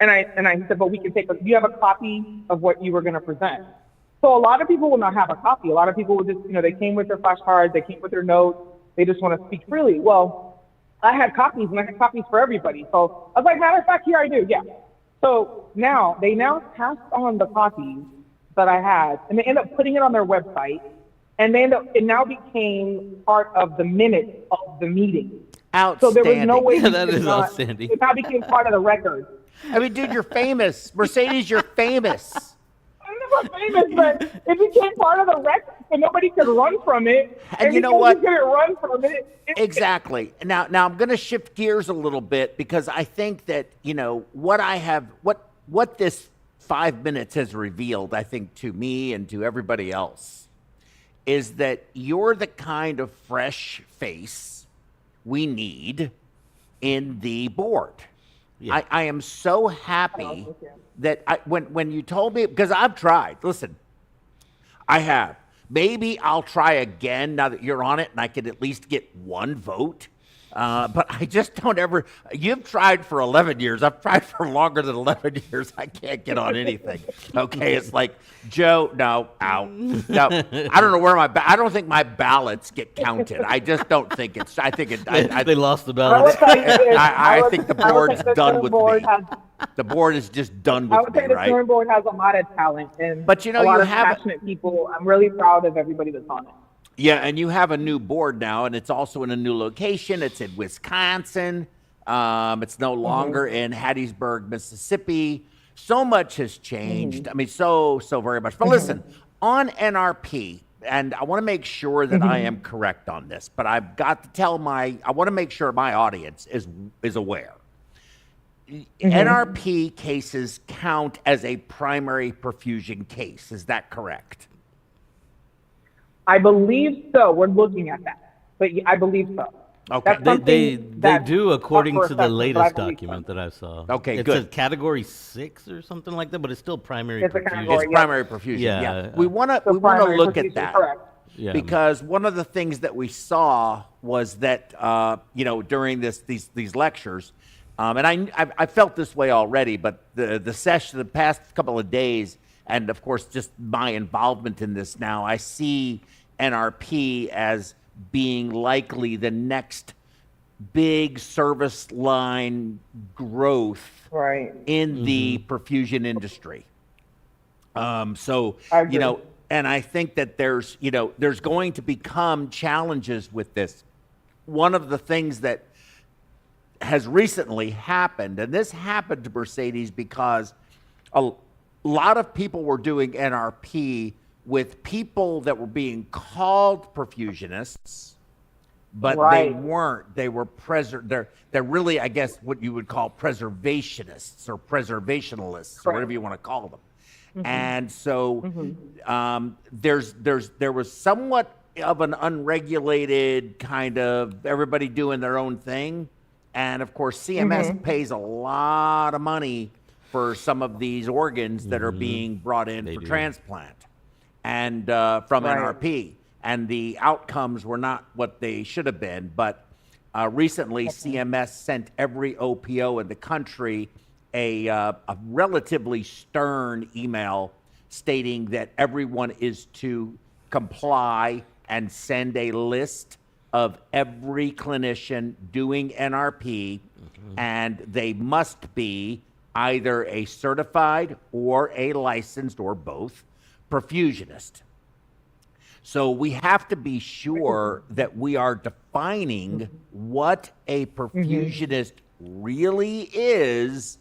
And he said, well, we can do you have a copy of what you were going to present? So a lot of people will not have a copy. A lot of people will just, they came with their flashcards, they came with their notes, they just want to speak freely. Well, I had copies, and I had copies for everybody. So I was like, matter of fact, here I do, yeah. So they passed on the copies that I had, and they end up putting it on their website, and it now became part of the minutes of the meeting. Outstanding. So there was no way that is outstanding. It now became part of the record. I mean, dude, you're famous. Mercedes, you're famous. I'm not famous, but it became part of the record, so nobody could run from it. And you know what? You couldn't run from it. Exactly. Now I'm going to shift gears a little bit because I think that, what this 5 minutes has revealed, I think, to me and to everybody else, is that you're the kind of fresh face we need in the board. Yeah. I am so happy that when you told me, because I've tried. Listen, I have. Maybe I'll try again now that you're on it and I could at least get one vote. But I just don't ever. You've tried for 11 years. I've tried for longer than 11 years. I can't get on anything. Okay, it's like, Joe, no, out. No, I don't know where I don't think my ballots get counted. I just don't think it's. I think it. They lost the ballot. I think the board's done with me. The board is just done with me, right? I would say the touring board has a lot of talent and but a lot of passionate people. I'm really proud of everybody that's on it. Yeah, and you have a new board now, and it's also in a new location. It's in Wisconsin. It's no longer in Hattiesburg, Mississippi. So much has changed. I mean, so very much. But listen, on NRP, and I want to make sure that I am correct on this, but I've got to tell I want to make sure my audience is aware. NRP cases count as a primary perfusion case. Is that correct? I believe so. We're looking at that, but I believe so. Okay. That's something They that's do according up for to the assessment, but I latest believe document that I saw. Okay, it's good. a category 6 or something like that, but it's still primary It's a perfusion. category, It's yeah. primary perfusion. Yeah. Yeah. We want So to primary look at perfusion, that. correct. Yeah. Because one of the things that we saw was that during these lectures, and I felt this way already, but the session, the past couple of days, and of course just my involvement in this now, I see NRP as being likely the next big service line growth Right. in the perfusion industry. So, I agree. and I think that there's going to become challenges with this. One of the things that has recently happened, and this happened to Mercedes because a lot of people were doing NRP with people that were being called perfusionists, but they Right. weren't. They were they're really, I guess, what you would call preservationists or preservationalists or whatever you want to call them. And so there was somewhat of an unregulated kind of everybody doing their own thing. And of course, CMS pays a lot of money for some of these organs that are being brought in for transplant and from NRP. And the outcomes were not what they should have been. But recently, CMS sent every OPO in the country a relatively stern email stating that everyone is to comply and send a list of every clinician doing NRP, and they must be either a certified or a licensed or both perfusionist. So we have to be sure that we are defining what a perfusionist really is,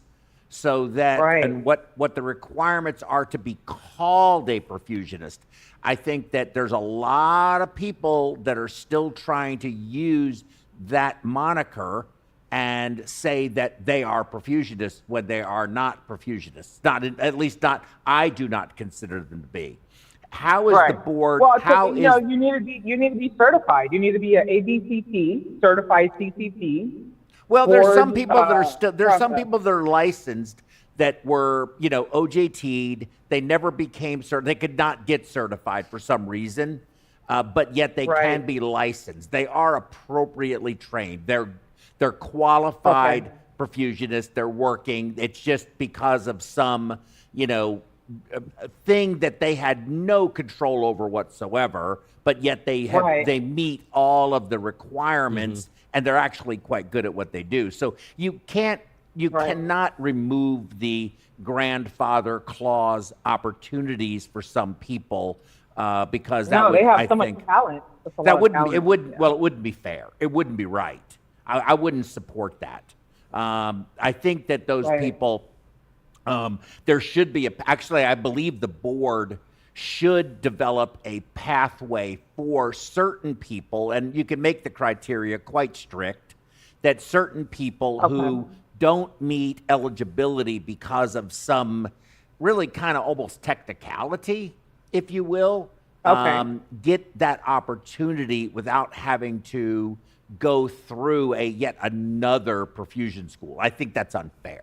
so that and what the requirements are to be called a perfusionist. I think that there's a lot of people that are still trying to use that moniker and say that they are perfusionists when they are not perfusionists. At least I do not consider them to be. How is the board? Well, how you need to be certified. You need to be an ABCP certified CCP. Well, there's board, some people that are still some process. people that are licensed that were, OJT'd. They never became they could not get certified for some reason, but yet they can be licensed. They are appropriately trained. They're qualified perfusionists. They're working. It's just because of some, thing that they had no control over whatsoever, but yet they meet all of the requirements and they're actually quite good at what they do. So you cannot remove the grandfather clause opportunities for some people because that would, they have I so think, much talent. that wouldn't it wouldn't be fair. It wouldn't be right. I wouldn't support that. I think that those people, there should be actually, I believe the board should develop a pathway for certain people, and you can make the criteria quite strict, that certain people who don't meet eligibility because of some really kind of almost technicality, if you will, get that opportunity without having to go through yet another perfusion school. I think that's unfair.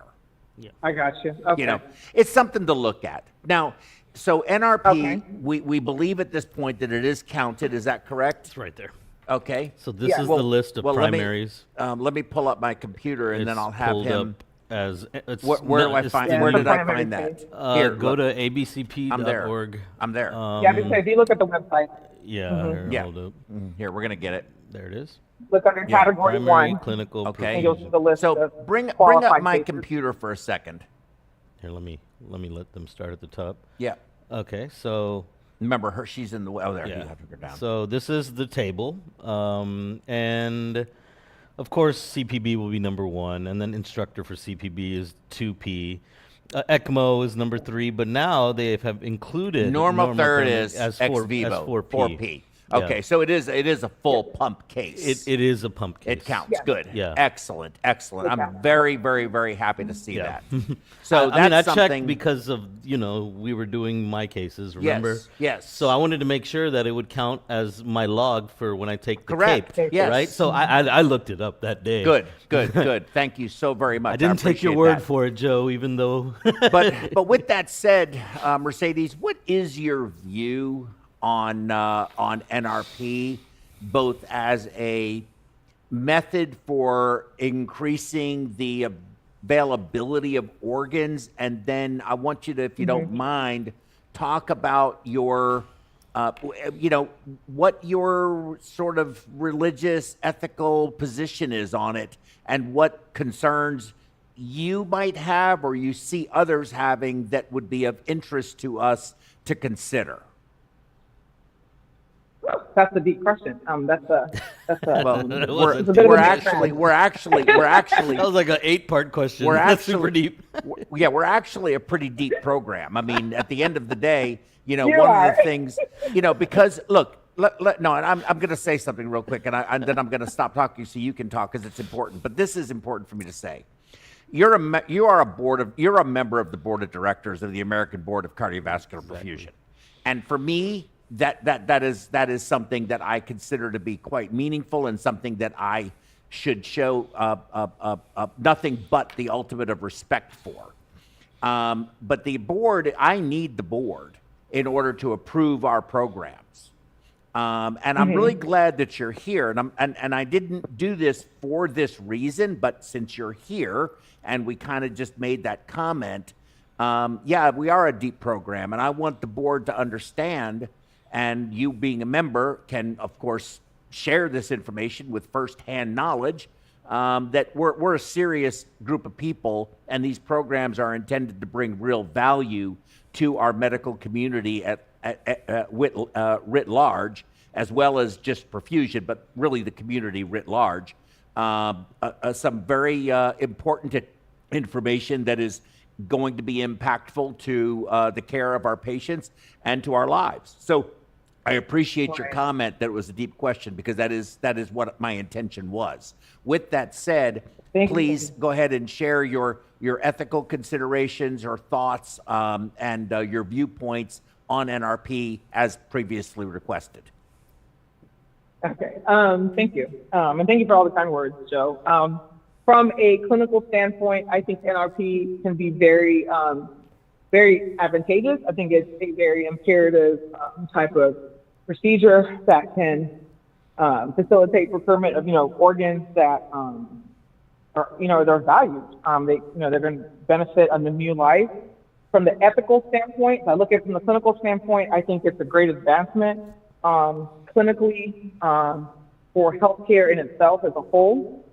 Yeah. I got you. Okay. It's something to look at. Now, so NRP, we believe at this point that it is counted. Is that correct? It's right there. Okay. So this is the list of primaries. Let me pull up my computer and then I'll have pulled him. up as Where do I find? Where did I find that? Here, go to abcp.org. I'm there. Because if you look at the website, Here, hold up. Here, we're gonna get it. There it is. look under category Primary 1. clinical. Okay. And you'll see the list So of bring up qualified my cases. computer for a second. Here, let me let them start at the top. Yeah. Okay, so Remember she's in the way. Oh, there. yeah. You have to go down. So this is the table, and of course CPB will be number 1, and then instructor for CPB is 2P. ECMO is number 3, but now they have included Normal third thermic is as ex 4, vivo, as 4P. Okay, so it is a full pump case. It is a pump case. It counts. Yeah. Good. Yeah. Excellent. Excellent. It I'm counts. very, very, very happy to see Yeah. that. So I mean, I that's something. checked because of, we were doing my cases, remember? Yes. Yes. So I wanted to make sure that it would count as my log for when I take the Correct. tape. Yes. Right? So I looked it up that day. Good. Good. Good. Thank you so very much. I didn't take your appreciate word that. for it, Joe, even though. But with that said, Mercedes, what is your view on NRP, both as a method for increasing the availability of organs, and then I want you to, if you don't mind, talk about your, what your sort of religious, ethical position is on it, and what concerns you might have or you see others having that would be of interest to us to consider. That's a deep question. That's a Well, It wasn't. we're actually That was like an 8-part question. we're That's actually super deep. we're actually a pretty deep program. I mean, at the end of the day, You one of are. the things, because look, no, and I'm going to say something real quick, and then I'm going to stop talking so you can talk because it's important. But this is important for me to say. You're a member of the board of directors of the American Board of Cardiovascular Perfusion, and for me, that is something that I consider to be quite meaningful and something that I should show nothing but the ultimate of respect for. But the board, I need the board in order to approve our programs. And I'm really glad that you're here. And I didn't do this for this reason, but since you're here and we kind of just made that comment, yeah, we are a deep program, and I want the board to understand, and you being a member can, of course, share this information with firsthand knowledge, that we're a serious group of people, and these programs are intended to bring real value to our medical community writ large, as well as just perfusion, but really the community writ large. Some very important information that is going to be impactful to the care of our patients and to our lives. So I appreciate your comment that it was a deep question, because that is what my intention was. With that said, please go ahead and share your ethical considerations or thoughts and your viewpoints on NRP as previously requested. Okay. Thank you. And thank you for all the kind words, Joe. From a clinical standpoint, I think NRP can be very, very advantageous. I think it's a very imperative type of procedure that can facilitate procurement of, organs that are, they're valued. They're going to benefit a new life. From the ethical standpoint, if I look at it from the clinical standpoint, I think it's a great advancement clinically for healthcare in itself as a whole.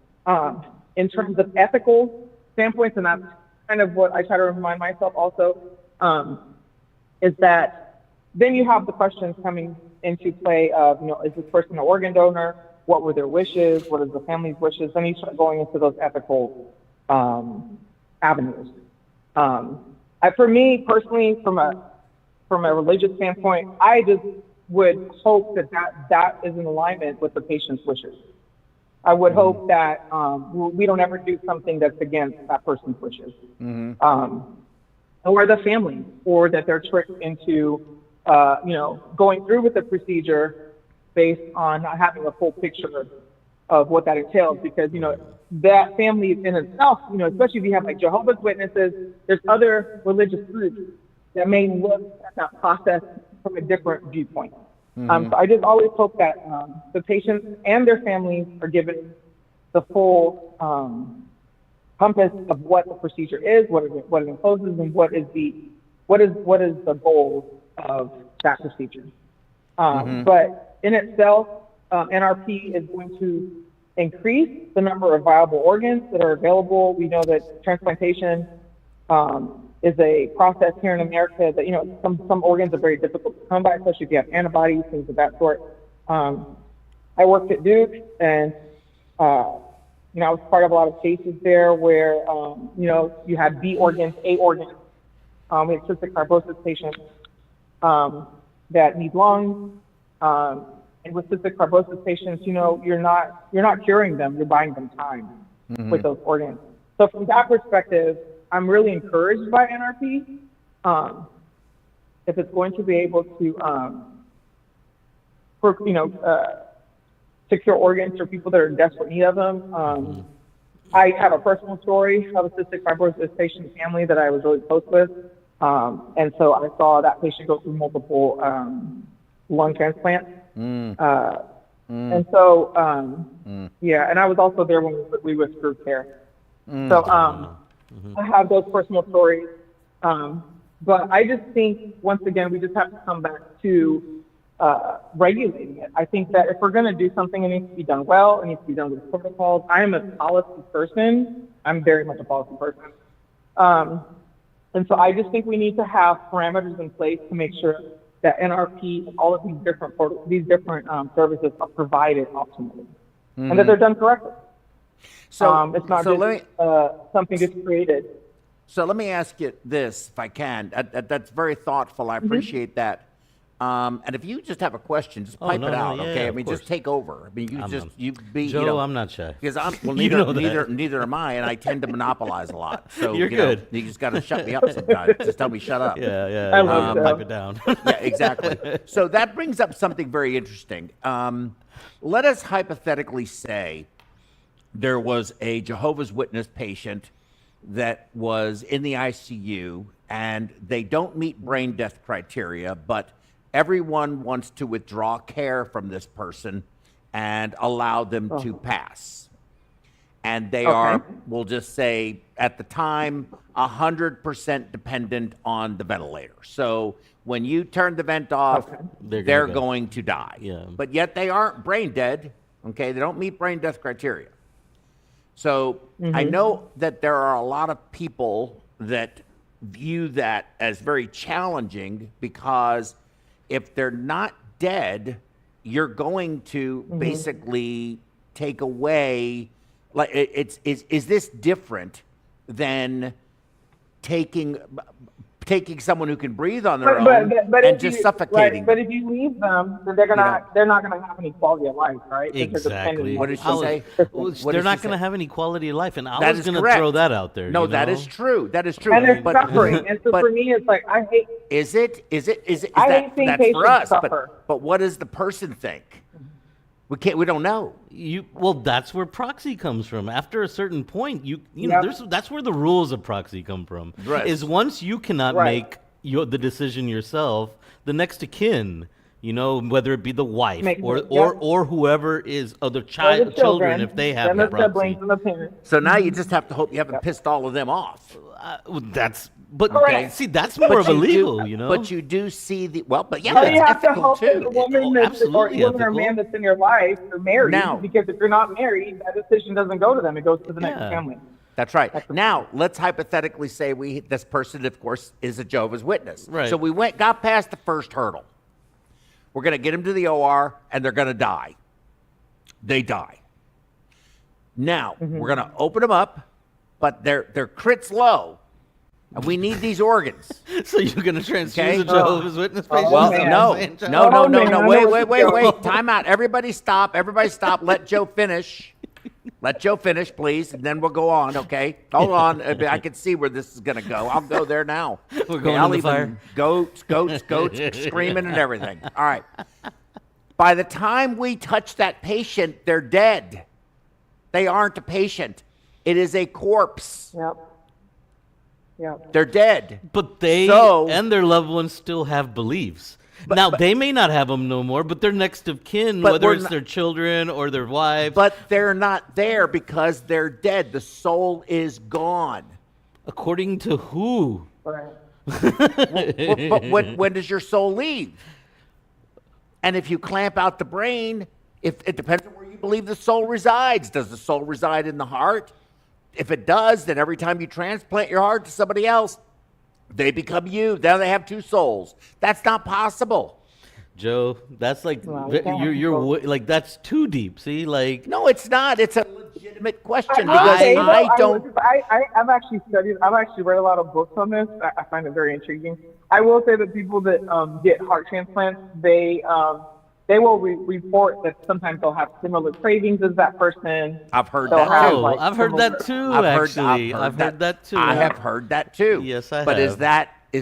In terms of ethical standpoints, and that's kind of what I try to remind myself also, is that then you have the questions coming into play of, is this person an organ donor? What were their wishes? What are the family's wishes? Then you start going into those ethical avenues. For me personally, from a religious standpoint, I just would hope that is in alignment with the patient's wishes. I would hope that we don't ever do something that's against that person's wishes, or the family, or that they're tricked into, going through with the procedure based on not having a full picture of what that entails. Because that family in itself, especially if you have like Jehovah's Witnesses, there's other religious groups that may look at that process from a different viewpoint. So I just always hope that the patients and their families are given the full compass of what the procedure is, what it imposes, and what is the goal of that procedure. But in itself, NRP is going to increase the number of viable organs that are available. We know that transplantation is a process here in America that, some organs are very difficult to come by, especially if you have antibodies, things of that sort. I worked at Duke, and, I was part of a lot of cases there where, you had B organs, A organs. We had cystic fibrosis patients that need lungs, And with cystic fibrosis patients, you're not curing them, you're buying them time with those organs. So from that perspective, I'm really encouraged by NRP. If it's going to be able to, secure organs for people that are in desperate need of them. I have a personal story of a cystic fibrosis patient family that I was really close with. And so I saw that patient go through multiple lung transplants. And so, and I was also there when we withdrew care. So I have those personal stories. But I just think, once again, we just have to come back to regulating it. I think that if we're going to do something, it needs to be done well. It needs to be done with protocols. I am a policy person. I'm very much a policy person. And so I just think we need to have parameters in place to make sure that NRP and all of these different services are provided optimally and that they're done correctly. So it's not something just created. So let me ask you this, if I can. That's very thoughtful. I appreciate that. And if you just have a question, just pipe it out, okay? I mean, just take over. I mean, Joe, I'm not shy. Because neither am I, and I tend to monopolize a lot. So you're good. You just got to shut me up sometimes. Just tell me shut up. Yeah. Pipe it down. Yeah, exactly. So that brings up something very interesting. Let us hypothetically say there was a Jehovah's Witness patient that was in the ICU, and they don't meet brain death criteria, but everyone wants to withdraw care from this person and allow them to pass. And they are, we'll just say, at the time, 100% dependent on the ventilator. So when you turn the vent off, they're going to die. Yeah. But yet they aren't brain dead, okay? They don't meet brain death criteria. So I know that there are a lot of people that view that as very challenging, because if they're not dead, you're going to basically take away, like, is this different than taking someone who can breathe on their own and just suffocating? Right, but if you leave them, then they're not gonna have any quality of life, right? Exactly. What did she say? They're not going to have any quality of life, and I was going to throw that out there. No, that is true. That is true. And they're suffering, and so for me, it's like I hate. Is I that hate seeing that's patients for us? suffer. But what does the person think? We don't know. Well, that's where proxy comes from. After a certain point, you know, that's where the rules of proxy come from. Right. Is once you cannot make the decision yourself, the next of kin, whether it be the wife or whoever is other children, if they have the proxy. Parents. So now you just have to hope you haven't pissed all of them off. See, that's more of a legal, But you do see you have to hope too. that the woman or man that's in your life are married. Because if you're not married, that decision doesn't go to them; it goes to the next family. That's right. Now, let's hypothetically say this person, of course, is a Jehovah's Witness. Right. So we got past the first hurdle. We're going to get them to the OR, and they're going to die. They die. Now, we're going to open them up, but their crit's low, and we need these organs. So you're going to transfuse a Jehovah's Witness patient? No. Wait. Time out. Everybody stop. Let Joe finish. Let Joe finish, please, and then we'll go on, okay? Hold on. I can see where this is going to go. I'll go there now. We're going to the fire. Goats, screaming and everything. All right. By the time we touch that patient, they're dead. They aren't a patient. It is a corpse. Yep. They're dead. But they and their loved ones still have beliefs. Now, they may not have them no more, but they're next of kin, whether it's their children or their wives. But they're not there because they're dead. The soul is gone. According to who? Right. But when does your soul leave? And if you clamp out the brain, it depends on where you believe the soul resides. Does the soul reside in the heart? If it does, then every time you transplant your heart to somebody else, they become you. Now they have two souls. That's not possible. Joe, that's like you're like that's too deep. See, like no, it's not. It's a legitimate question I've actually studied. I've actually read a lot of books on this. I find it very intriguing. I will say that people that get heart transplants, they they will report that sometimes they'll have similar cravings as that person. I've heard They'll that have, too. Oh, like, I've heard that similar- too. I've Heard that too. I have heard that too. Yes, I But have. is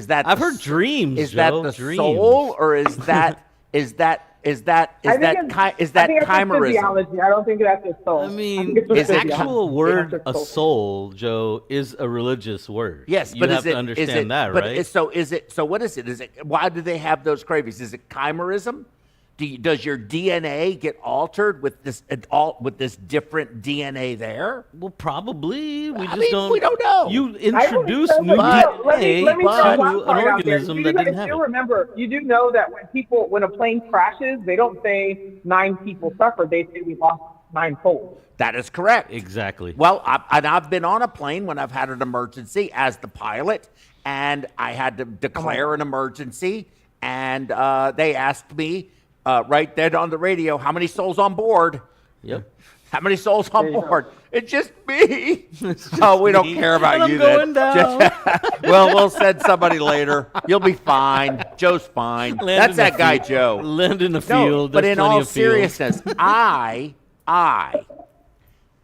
that I've the heard s- dreams, Is Joe, that the dreams. soul, or is that is that I think it's- I think it's just chimerism? physiology. I don't think that's the soul. I mean, think it's the just it- physiology. actual Yeah, word it's "a soul. soul," Joe, is a religious word. Yes, you but have is it to understand is it, that, but right? So is it? So what is it? Is it? Why do they have those cravings? Is it chimerism? Does your DNA get altered with this different DNA there? Well, probably. We I just mean, don't. we don't know. You I introduce don't new think so. Let DNA me throw to one an part out there. organism You that guys didn't have do it. remember, you do know that when a plane crashes, they don't say 9 people suffered. They say we lost 9 souls. That is correct. Exactly. Well, I've been on a plane when I've had an emergency as the pilot, and I had to declare an emergency, and they asked me right then on the radio, how many souls on board? Yep. How many souls on you go. board? It's just me. Oh, we don't me. care about And I'm you going then. down. Well, we'll send somebody later. You'll be fine. Joe's fine. Land That's in the that guy, field. Joe. Land in the No, field. but There's in plenty all of field. seriousness,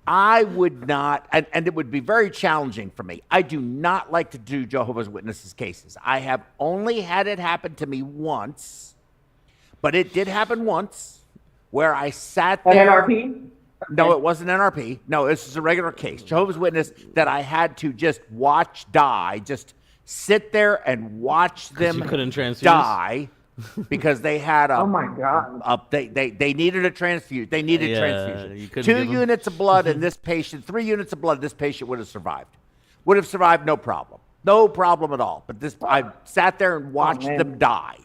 I would not, and it would be very challenging for me. I do not like to do Jehovah's Witnesses cases. I have only had it happen to me once, but it did happen once where I sat An there. NRP? No, it wasn't NRP. No, this is a regular case. Jehovah's Witness that I had to just watch die, just sit there and watch them you couldn't transfuse? die because they had a Oh my God. they needed a transfusion. They needed Yeah, you transfusion. couldn't 2 give 'em- units of blood in this patient, 3 units of blood, this patient would have survived. Would have survived, no problem. No problem at all. But this, I sat there and watched man. them die.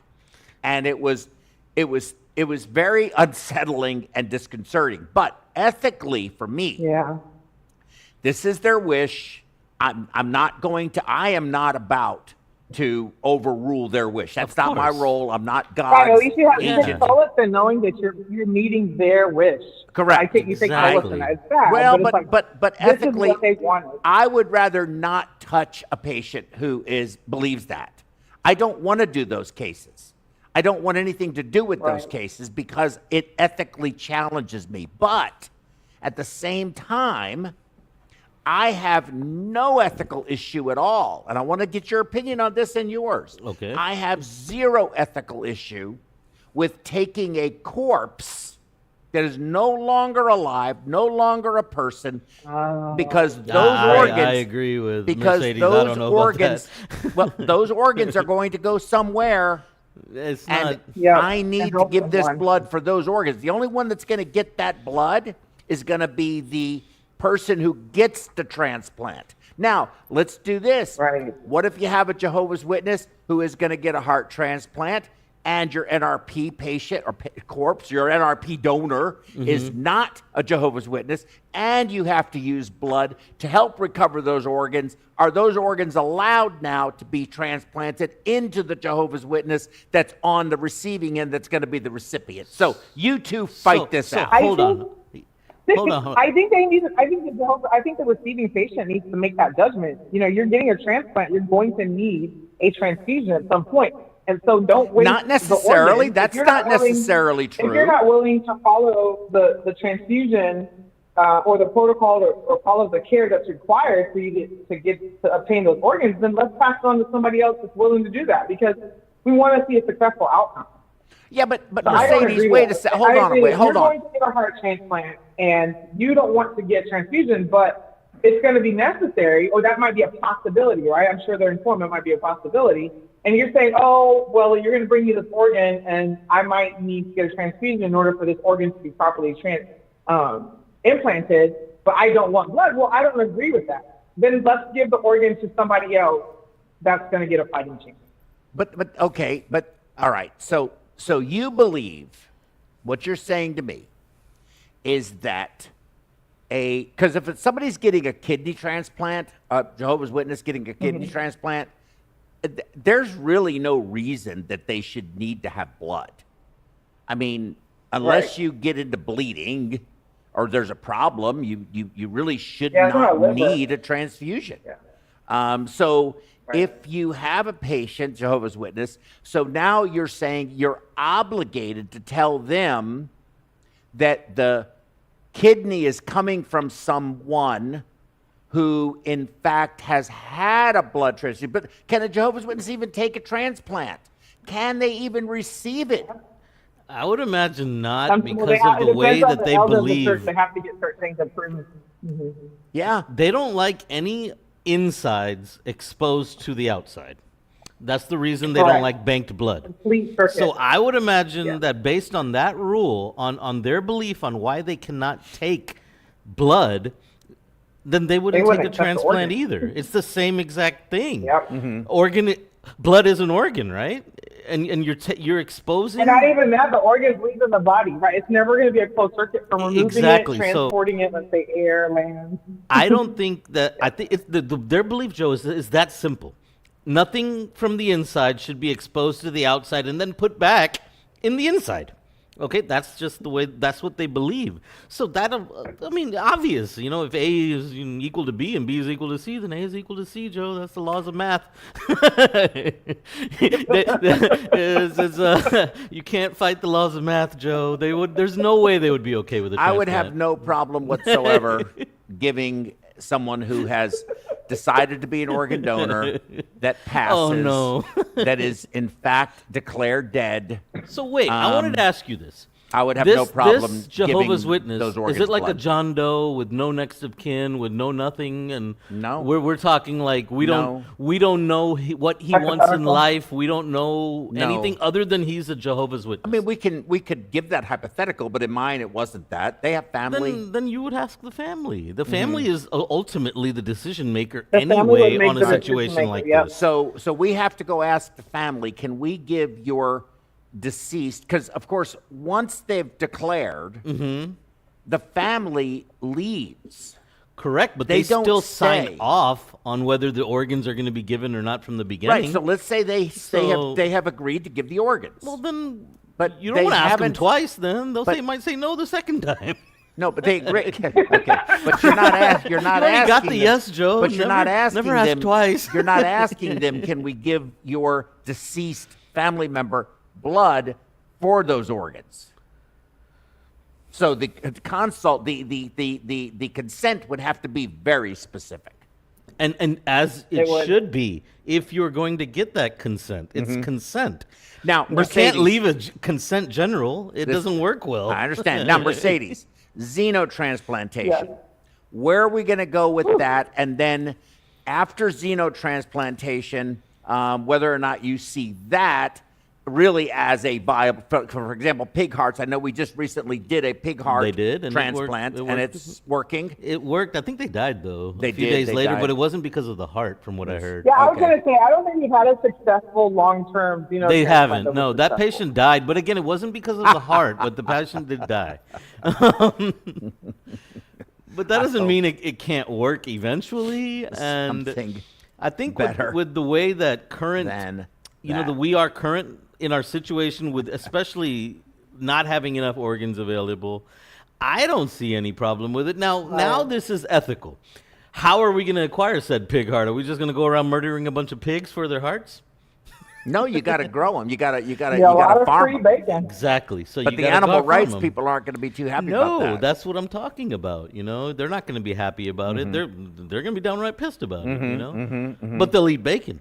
And it was very unsettling and disconcerting. But ethically, for me, Yeah. this is their wish. I am not about to overrule their wish. That's not my course. role. I'm not God. Right, at least you have Yeah. solace in knowing that you're meeting their wish. Correct. I think you take Exactly. solace in that. It's sad, Well, but, it's like, but this is ethically, what they wanted. I would rather not touch a patient who believes that. I don't want to do those cases. I don't want anything to do with those Right. cases because it ethically challenges me. But at the same time, I have no ethical issue at all. And I want to get your opinion on this and yours. Okay. I have zero ethical issue with taking a corpse that is no longer alive, no longer a person, because those organs. I agree with because Mercedes. I those don't know organs, about that. well, those organs are going to go somewhere, It's and not. Yeah, I need and to help give this someone. blood for those organs. The only one that's going to get that blood is going to be the person who gets the transplant. Now, let's do this. Right. What if you have a Jehovah's Witness who is going to get a heart transplant, and your NRP patient or corpse, your NRP donor, is not a Jehovah's Witness, and you have to use blood to help recover those organs? Are those organs allowed now to be transplanted into the Jehovah's Witness that's on the receiving end, that's going to be the recipient? So you two fight this out. Hold on. Hold on. I think they need. I think the receiving patient needs to make that judgment. You know, you're getting a transplant. You're going to need a transfusion at some point, and so don't waste. Not necessarily. The organ. That's If you're not willing- necessarily If you're true. not willing to follow the transfusion or the protocol or follow the care that's required for you to obtain those organs, then let's pass it on to somebody else that's willing to do that, because we want to see a successful outcome. Yeah, but I don't Mercedes, agree wait a with second. that. I agree that Hold You're on. going to get a heart transplant, and you don't want to get transfusion, but it's going to be necessary, or that might be a possibility, right? I'm sure they're informed it might be a possibility. And you're saying, oh, well, you're going to bring me this organ, and I might need to get a transfusion in order for this organ to be properly implanted, but I don't want blood. Well, I don't agree with that. Then let's give the organ to somebody else that's going to get a fighting chance. But okay, but all right. So you believe what you're saying to me is that because if somebody's getting a kidney transplant, Jehovah's Witness getting a kidney transplant, there's really no reason that they should need to have blood. I mean, unless Right. you get into bleeding or there's a problem, you really should Yeah, it's not not liver. need a transfusion. Yeah. So if you have a patient, Jehovah's Witness, so now you're saying you're obligated to tell them that the kidney is coming from someone who in fact has had a blood transfusion. But can a Jehovah's Witness even take a transplant? Can they even receive it? I would imagine not, Some because people, of the way that they elders of the believe. church, they have to get certain things approved. Yeah. They don't like any insides exposed to the outside. That's the reason they don't Correct. like banked blood. Complete circuit. So I would imagine that based on that rule, on their belief on why they cannot take blood, then they wouldn't take a accept the transplant organ. either. It's the same exact thing. Yep. Blood is an organ, right? And you're exposing. And not even that, the organs leave in the body, right? It's never going to be a closed circuit from removing Exactly, it, so- transporting it, let's say air, land. I don't think that. I think it's their belief, Joe, is that simple. Nothing from the inside should be exposed to the outside and then put back in the inside. Okay, that's just the way. That's what they believe. So that, I mean, obvious. You know, if A is equal to B and B is equal to C, then A is equal to C, Joe. That's the laws of math. You can't fight the laws of math, Joe. They would. There's no way they would be okay with it. I would have no problem whatsoever giving someone who has decided to be an organ donor that passes, Oh, no. that is in fact declared dead. So wait, I wanted to ask you this. I would have no problem This Jehovah's giving Witness, those organs is it like a blood. John Doe with no next of kin, with no nothing, and No. we're talking like we No. don't know what he wants in Hypothetical. life. We don't know No. anything other than he's a Jehovah's Witness. I mean, we could give that hypothetical, but in mine it wasn't that. They have family. then you would ask the family. The family is ultimately the decision maker The family anyway would make on a the decision situation maker, like yep. this. So we have to go ask the family, can we give your deceased, because of course once they've declared, the family leaves. Correct, but They they don't still say. sign off on whether the organs are going to be given or not from the beginning. Right. So let's say they have agreed to give the organs. Well, then, But you don't they want to ask them haven't- twice. Then they'll but- might say no the second time. No, but they agree. Okay, but you're not You already asking got the them- yes, Joe. But you're not asking never ask them twice. You're not asking them, can we give your deceased family member blood for those organs? So the consult, the consent would have to be very specific. And as They it would. should be, if you're going to get that consent, it's consent. Now, You Mercedes, can't leave a consent general. It This- doesn't work well. I understand. Now, Mercedes, xenotransplantation. Yes. Where are we going to go with that? And then after xenotransplantation, whether or not you see that really as a viable, for example, pig hearts. I know we just recently did a pig heart They did, and it worked- transplant, it and worked. it's working. It worked. I think they died though. They a few did, days they later, died. but it wasn't because of the heart, from what I heard. Yeah, I was Okay. going to say, I don't think we've had a successful long-term, They transplant haven't. was No, that successful. patient died, but again, it wasn't because of the heart, but the patient did die. But that doesn't mean it can't work eventually. And Something I think better with the way that current, than you know, that. we are current in our situation with especially not having enough organs available, I don't see any problem with it. Now this is ethical. How are we going to acquire said pig heart? Are we just going to go around murdering a bunch of pigs for their hearts? No, you got to grow them. You got to Yeah, a lot of farm free 'em. bacon. Exactly. So But you the gotta animal go rights from 'em. people aren't going to be too happy about No, that. that's what I'm talking about. You know, they're not going to be happy about it. They're going to be downright pissed about it. You know, but they'll eat bacon.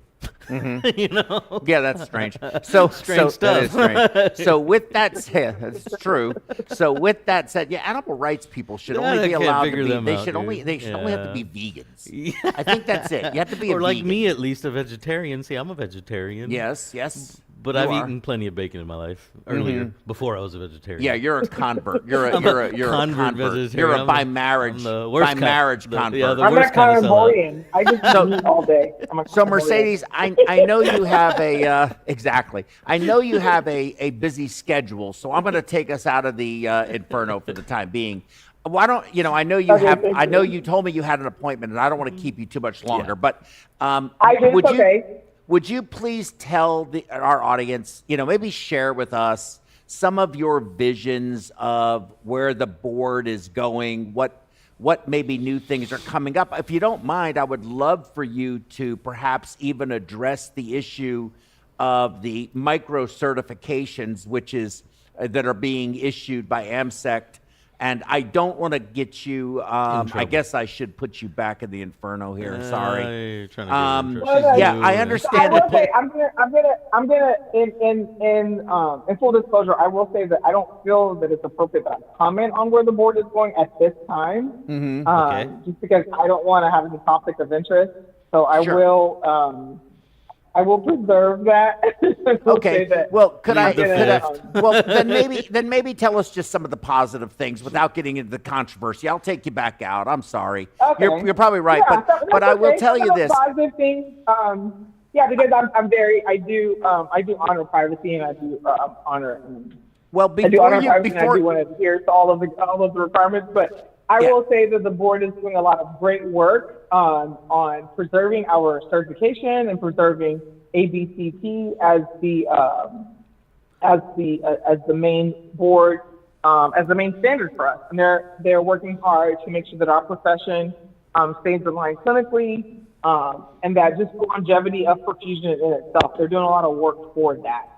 You know, Yeah, that's strange. So Strange that is stuff. strange. So with that said, that's true. So with that said, yeah, animal rights people should Yeah, only I be can't allowed to figure be. them They out, should only. dude. They should only have to be Yeah. vegans. I think that's it. You have to be or a like vegan. me, at least a vegetarian. See, I'm a vegetarian. Yes, yes. But you I've are. eaten plenty of bacon in my life earlier, before I was a vegetarian. Yeah, you're a convert. You're a I'm you're a a you're convert a convert. vegetarian. You're a I'm by the- marriage I'm the worst by kind- marriage the- convert. yeah, the I'm a worst kind of sellout. carnivorian. I just eat all day. I'm a So carnivorian. Mercedes, I know you have a exactly. I know you have a busy schedule, so I'm going to take us out of the inferno for the time being. Why don't I know you Okay, have. thank I know you. you told me you had an appointment, and I don't want to keep you too much longer. But I do, would it's you okay. would you please tell our audience, maybe share with us some of your visions of where the board is going, what maybe new things are coming up. If you don't mind, I would love for you to perhaps even address the issue of the micro certifications, which is that are being issued by AMSECT. And I don't want to get you. I guess I should put you back in the inferno here. Sorry. You're trying to get yeah, I understand. I will say, I'm gonna, in full disclosure, I will say that I don't feel that it's appropriate that I comment on where the board is going at this time. Just because I don't want to have any conflict of interest. So I will preserve that. Okay. Well, could I? Well, then maybe tell us just some of the positive things without getting into the controversy. I'll take you back out. I'm sorry. Okay. You're probably right, but I will tell you this. Positive things. Because I do honor privacy and I do honor. Well, I do honor privacy and I do want to adhere to all of the requirements, but. I will say that the board is doing a lot of great work on preserving our certification and preserving ABCP as the main board, as the main standard for us. And they're working hard to make sure that our profession stays aligned clinically, and that just the longevity of perfusion in itself. They're doing a lot of work toward that.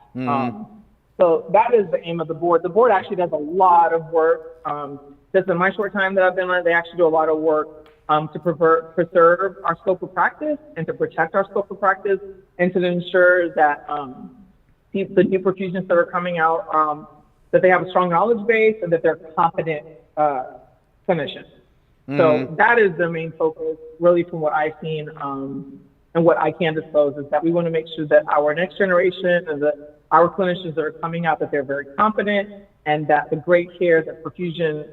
So that is the aim of the board. The board actually does a lot of work. Just in my short time that I've been on, they actually do a lot of work to preserve our scope of practice and to protect our scope of practice and to ensure that the new perfusionists that are coming out, that they have a strong knowledge base and that they're competent clinicians. So that is the main focus, really, from what I've seen and what I can disclose, is that we want to make sure that our next generation and that our clinicians that are coming out, that they're very competent, and that the great care that perfusion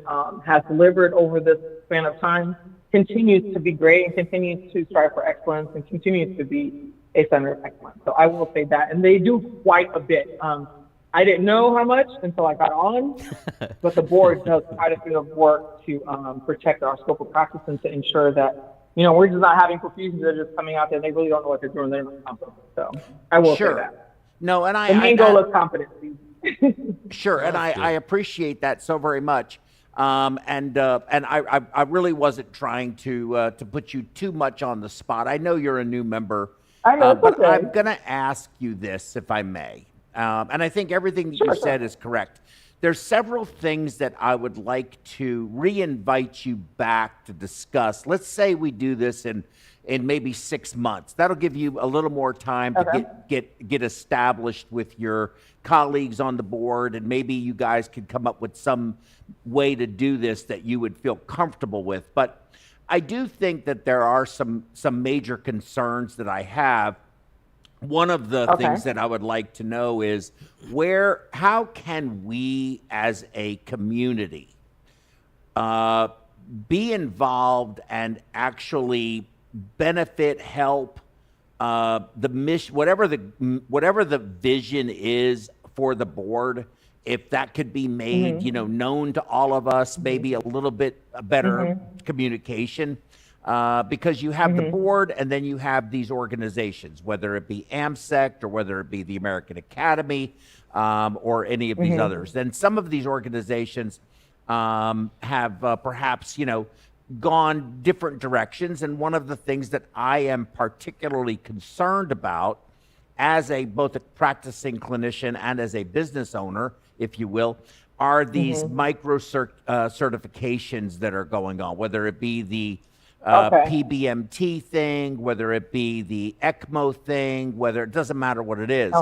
has delivered over this span of time continues to be great and continues to strive for excellence and continues to be a center of excellence. So I will say that. And they do quite a bit. I didn't know how much until I got on, but the board does quite a bit of work to protect our scope of practice and to ensure that, we're just not having perfusionists that are just coming out there and they really don't know what they're doing. They're not competent. So I will say that. No, and the main goal is competency. Sure, and I appreciate that so very much. And I really wasn't trying to put you too much on the spot. I know you're a new member, but I'm going to ask you this, if I may. And I think everything that you said is correct. There's several things that I would like to re-invite you back to discuss. Let's say we do this in maybe 6 months. That'll give you a little more time to get established with your colleagues on the board, and maybe you guys could come up with some way to do this that you would feel comfortable with. But I do think that there are some major concerns that I have. One of the things that I would like to know is how can we as a community be involved and actually benefit, help the mission, whatever the vision is for the board, if that could be made, known to all of us, maybe a little bit better communication, because you have the board and then you have these organizations, whether it be AMSECT or whether it be the American Academy or any of these others. Then some of these organizations have perhaps, gone different directions. And one of the things that I am particularly concerned about as both a practicing clinician and as a business owner, if you will, are these micro certifications that are going on, whether it be the PBMT thing, whether it be the ECMO thing, it doesn't matter what it is.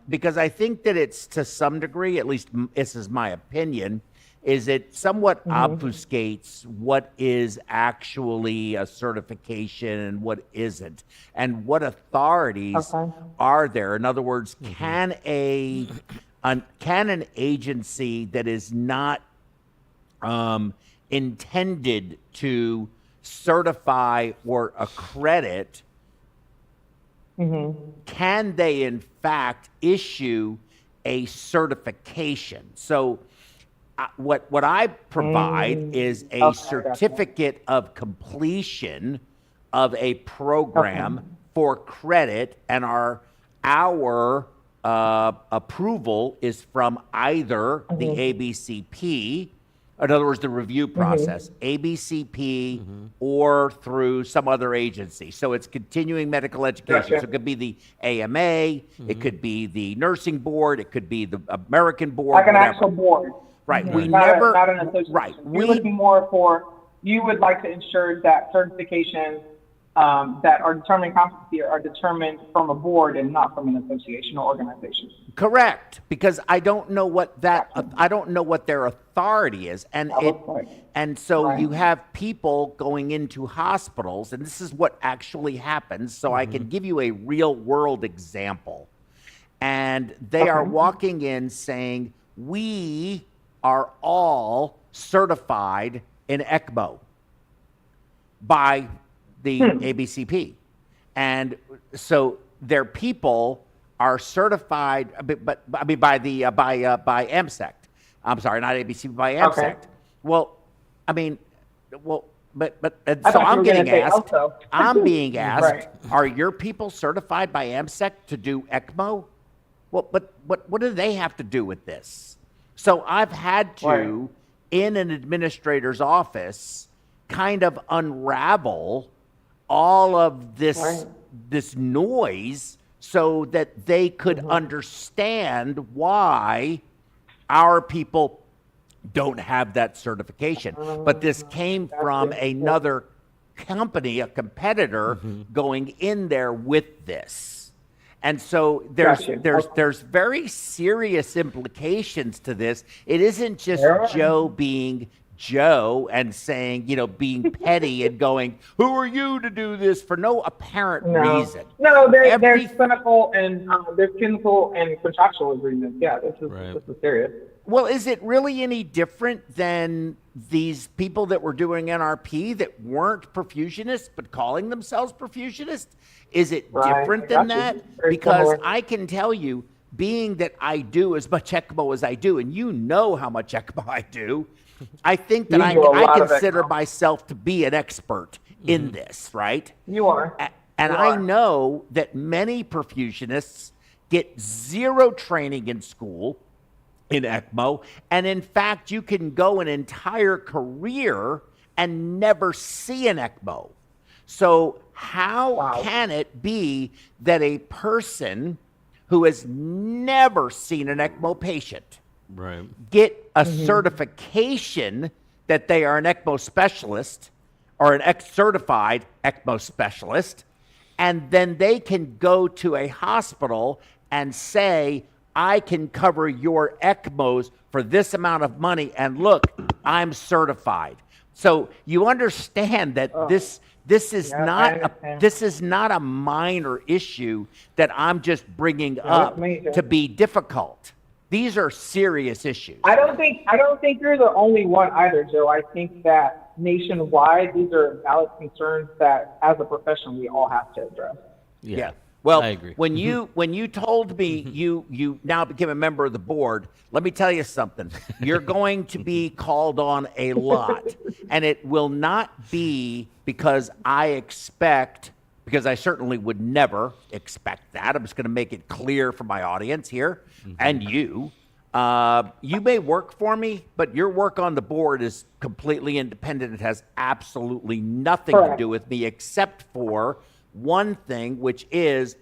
Because I think that it's, to some degree, at least this is my opinion, is it somewhat obfuscates what is actually a certification and what isn't, and what authorities are there. In other words, can an agency that is not intended to certify or accredit, can they in fact issue a certification? So what I provide is a certificate of completion of a program for credit, and our approval is from either the ABCP In other words, the review process, ABCP or through some other agency. So it's continuing medical education. Gotcha. So it could be the AMA, it could be the nursing board, it could be the American board, Like an whatever. actual board. Right. We Not never, not an association. right. You're looking more for, you would like to ensure that certifications that are determined competency are determined from a board and not from an association or organization. Correct, because I don't know what I don't know what their authority is, and so Right. you have people going into hospitals, and this is what actually happens. So I can give you a real world example, and they are walking in saying, "We are all certified in ECMO by the ABCP," and so their people are certified, but I mean by the by AMSECT. I'm sorry, not ABCP, by AMSECT. Okay. Well, I mean, well, but I so thought you I'm were gonna getting say asked. also. I'm being asked, Right. are your people certified by AMSECT to do ECMO? Well, but what do they have to do with this? So I've had to, Right. in an administrator's office, kind of unravel all of this Right. this noise so that they could understand why our people don't have that certification. But this came from another company, a competitor, going in there with this. And so there's very serious implications to this. It isn't just Joe being Joe and saying, being petty and going, "Who are you to do this?" for no apparent reason. No, there's clinical and contractual agreements. Yeah, this is serious. Well, is it really any different than these people that were doing NRP that weren't perfusionists but calling themselves perfusionists? Is it different than that? Because similar. I can tell you, being that I do as much ECMO as I do, and you know how much ECMO I do, I think that I consider myself to be an expert in this, right? You are. And You I are. know that many perfusionists get zero training in school in ECMO. And in fact, you can go an entire career and never see an ECMO. So how can it be that a person who has never seen an ECMO patient get a certification that they are an ECMO specialist or an certified ECMO specialist, and then they can go to a hospital and say, "I can cover your ECMOs for this amount of money, and look, I'm certified." So you understand that this is not a minor issue that I'm just bringing up to be difficult. These are serious issues. I don't think you're the only one either, Joe. I think that nationwide, these are valid concerns that, as a profession, we all have to address. Yeah. Well, I agree. when you told me you now became a member of the board, let me tell you something. You're going to be called on a lot, and it will not be because because I certainly would never expect that. I'm just going to make it clear for my audience here and you. You may work for me, but your work on the board is completely independent. It has absolutely nothing to do with me except for one thing, which is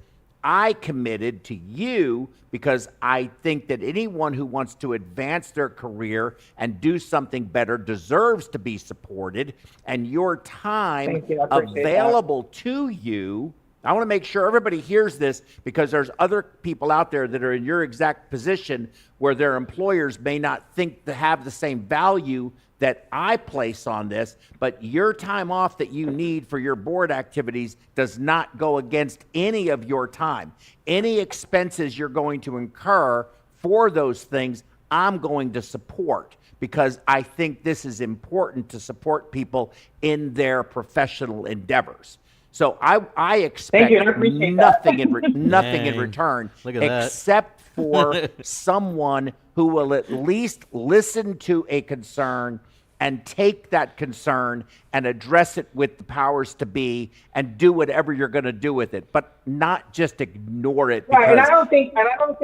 I committed to you because I think that anyone who wants to advance their career and do something better deserves to be supported, and your time available to you. I want to make sure everybody hears this, because there's other people out there that are in your exact position where their employers may not think to have the same value that I place on this, but your time off that you need for your board activities does not go against any of your time. Any expenses you're going to incur for those things, I'm going to support, because I think this is important to support people in their professional endeavors. So I expect nothing in return except for someone who will at least listen to a concern and take that concern and address it with the powers to be and do whatever you're going to do with it, but not just ignore it because right, and I don't think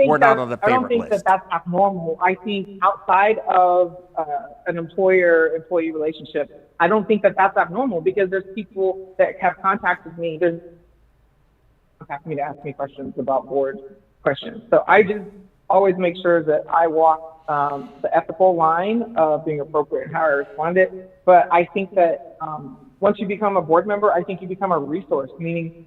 we're not on the favorite list. that that's abnormal. I think outside of an employer-employee relationship, I don't think that that's abnormal because there's people that have contacted me. There's contacted me to ask me questions about board questions. So I just always make sure that I walk the ethical line of being appropriate in how I responded. But I think that once you become a board member, I think you become a resource, meaning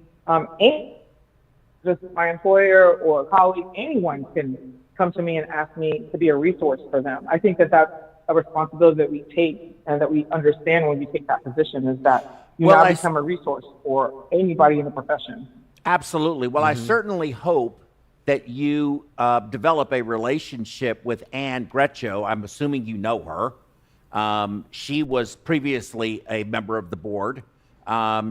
just my employer or a colleague, anyone can come to me and ask me to be a resource for them. I think that that's a responsibility that we take and that we understand when we take that position is that you now become a resource for anybody in the profession. Absolutely. Well, I certainly hope that you develop a relationship with Anne Greccio. I'm assuming you know her. She was previously a member of the board.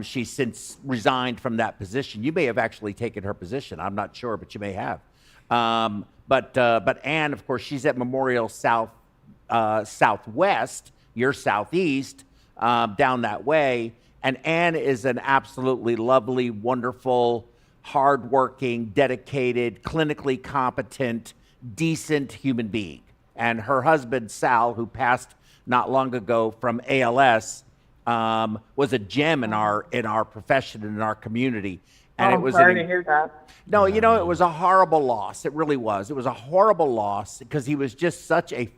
She's since resigned from that position. You may have actually taken her position. I'm not sure, but you may have. But Anne, of course, she's at Memorial Southwest. You're Southeast, down that way. And Anne is an absolutely lovely, wonderful, hardworking, dedicated, clinically competent, decent human being. And her husband, Sal, who passed not long ago from ALS, was a gem in our profession and in our community. And I'm sorry to hear that. No, it was a horrible loss. It really was. It was a horrible loss because he was just a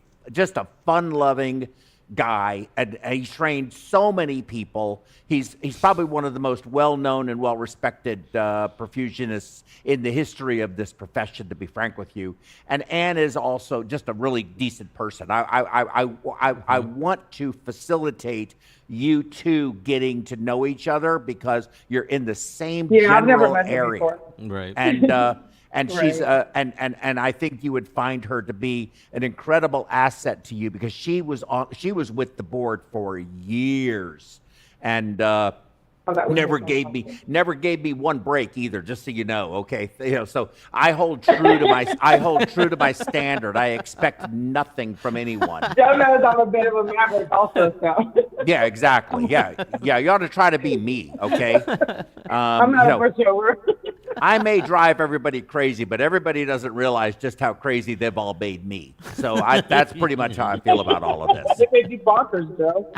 fun-loving guy, and he trained so many people. He's probably one of the most well-known and well-respected perfusionists in the history of this profession, to be frank with you. And Anne is also just a really decent person. I want to facilitate you two getting to know each other because you're in the same I've never general met her area, before. right? And she's and I think you would find her to be an incredible asset to you because she was with the board for years and never gave me one break either, just so you know. Okay, so I hold true to my standard. I expect nothing from anyone. Joe knows I'm a bit of a maverick also, so. Yeah, exactly. Yeah. You ought to try to be me. Okay. I'm not a pushover. I may drive everybody crazy, but everybody doesn't realize just how crazy they've all made me. So that's pretty much how I feel about all of this. They made you bonkers, Joe.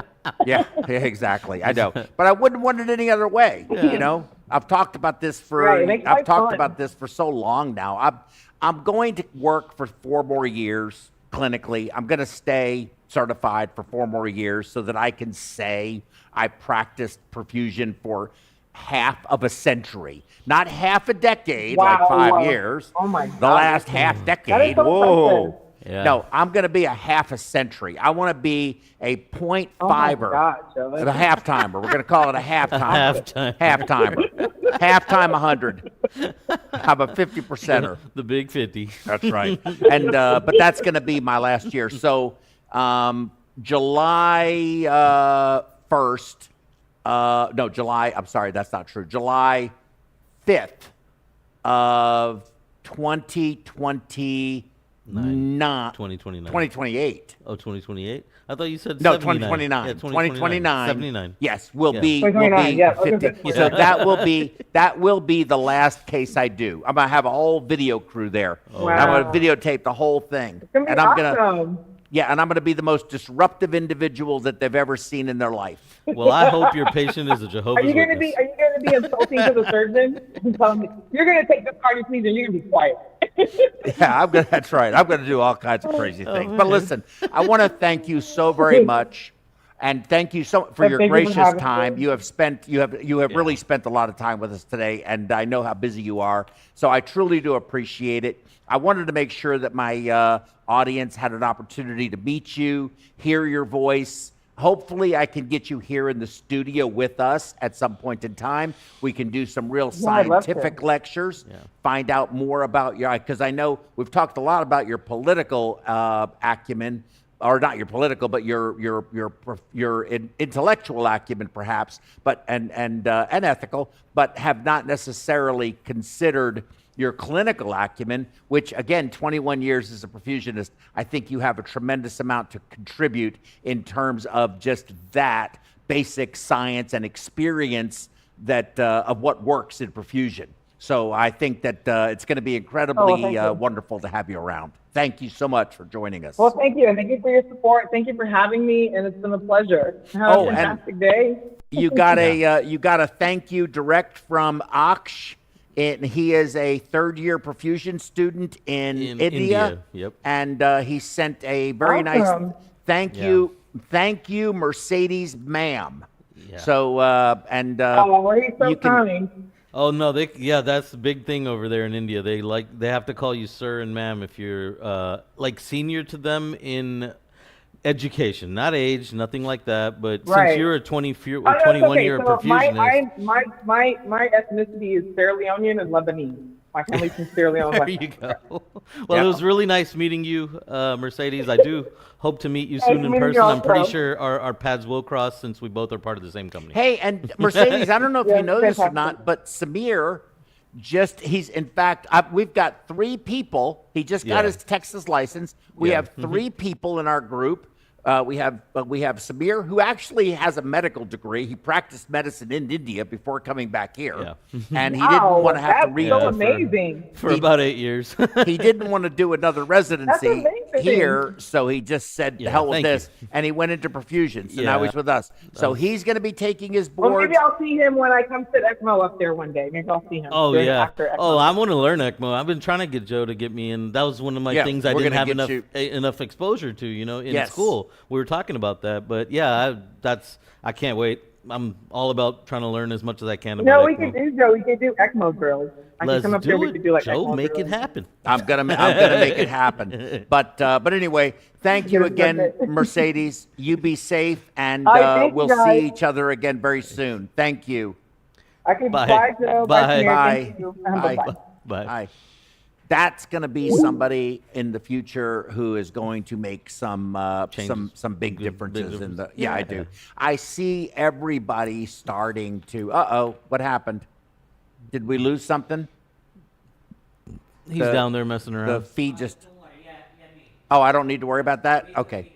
Yeah, exactly. I know, but I wouldn't want it any other way. Yeah. I've talked about this for so long now. I'm going to work for 4 more years clinically. I'm going to stay certified for 4 more years so that I can say I practiced perfusion for half of a century, not half a decade, like 5 years. Oh my God. The last half decade. Whoa. Yeah. No, I'm going to be a half a century. I want to be a 0.5er, a half-timer. We're going to call it a half-timer. Half-timer. Half-time 100. I'm a 50%er. The big 50. That's right. And but that's going to be my last year. So July 1st. No, July. I'm sorry, that's not true. July 5th of 2029. 2028. Oh, 2028? I thought you said no, 79. 2029. Yeah, 2029. 79. Yes, will be 2029, yeah, 50. So that will be the last case I do. I'm gonna have a whole video crew there. Wow. I'm gonna videotape the whole thing. It's gonna be awesome. And I'm going to be the most disruptive individual that they've ever seen in their life. Well, I hope your patient is a Jehovah's Witness. Are you going to be insulting to the surgeon? You're going to take this cardiac please and you're going to be quiet. Yeah, that's right. I'm going to do all kinds of crazy things. But listen, I want to thank you so very much. And thank you for your gracious time. You have really spent a lot of time with us today, and I know how busy you are. So I truly do appreciate it. I wanted to make sure that my audience had an opportunity to meet you, hear your voice. Hopefully I can get you here in the studio with us at some point in time. We can do some real scientific lectures, find out more about because I know we've talked a lot about your political acumen, or not your political, but your intellectual acumen, perhaps, but and ethical, but have not necessarily considered your clinical acumen, which again, 21 years as a perfusionist, I think you have a tremendous amount to contribute in terms of just that basic science and experience that of what works in perfusion. So I think that it's going to be incredibly wonderful to have you around. Thank you so much for joining us. Well, thank you. And thank you for your support. Thank you for having me. And it's been a pleasure. Have a fantastic day. You got a thank you direct from Aksh. And he is a third-year perfusion student in India. Yep. And he sent a very nice thank you, Mercedes, ma'am. Yeah. So well, he's so kind. Oh no, that's the big thing over there in India. They have to call you sir and ma'am if you're like senior to them in education, not age, nothing like that. But since you're a 21-year perfusionist, my ethnicity is Sierra Leonean and Lebanese. My family's from Sierra Leone. There you go. Well, it was really nice meeting you, Mercedes. I do hope to meet you soon in person. I'm pretty sure our paths will cross since we both are part of the same company. Hey, and Mercedes, I don't know if you know this or not, but Samir we've got 3 people. He just got his Texas license. We have 3 people in our group. We have Samir, who actually has a medical degree. He practiced medicine in India before coming back here, and he didn't want to have to read for about 8 years. He didn't want to do another residency here, so he just said, "Hell with this," and he went into perfusion. So now he's with us. So he's going to be taking his board. Well, maybe I'll see him when I come sit ECMO up there one day. Maybe I'll see him. Oh yeah. Oh, I want to learn ECMO. I've been trying to get Joe to get me in. That was one of my things I didn't have enough exposure to, in school. We were talking about that, but I can't wait. I'm all about trying to learn as much as I can about ECMO. We can do ECMO drills. Let's do it, Joe. Make it happen. I'm gonna make it happen. But anyway, thank you again, Mercedes. You be safe, and we'll see each other again very soon. Thank you. Bye, Joe. Bye. Bye. That's going to be somebody in the future who is going to make some big differences in the. Yeah, I do. I see everybody starting to. What happened? Did we lose something? He's down there messing around. The feed just. Oh, I don't need to worry about that? Okay.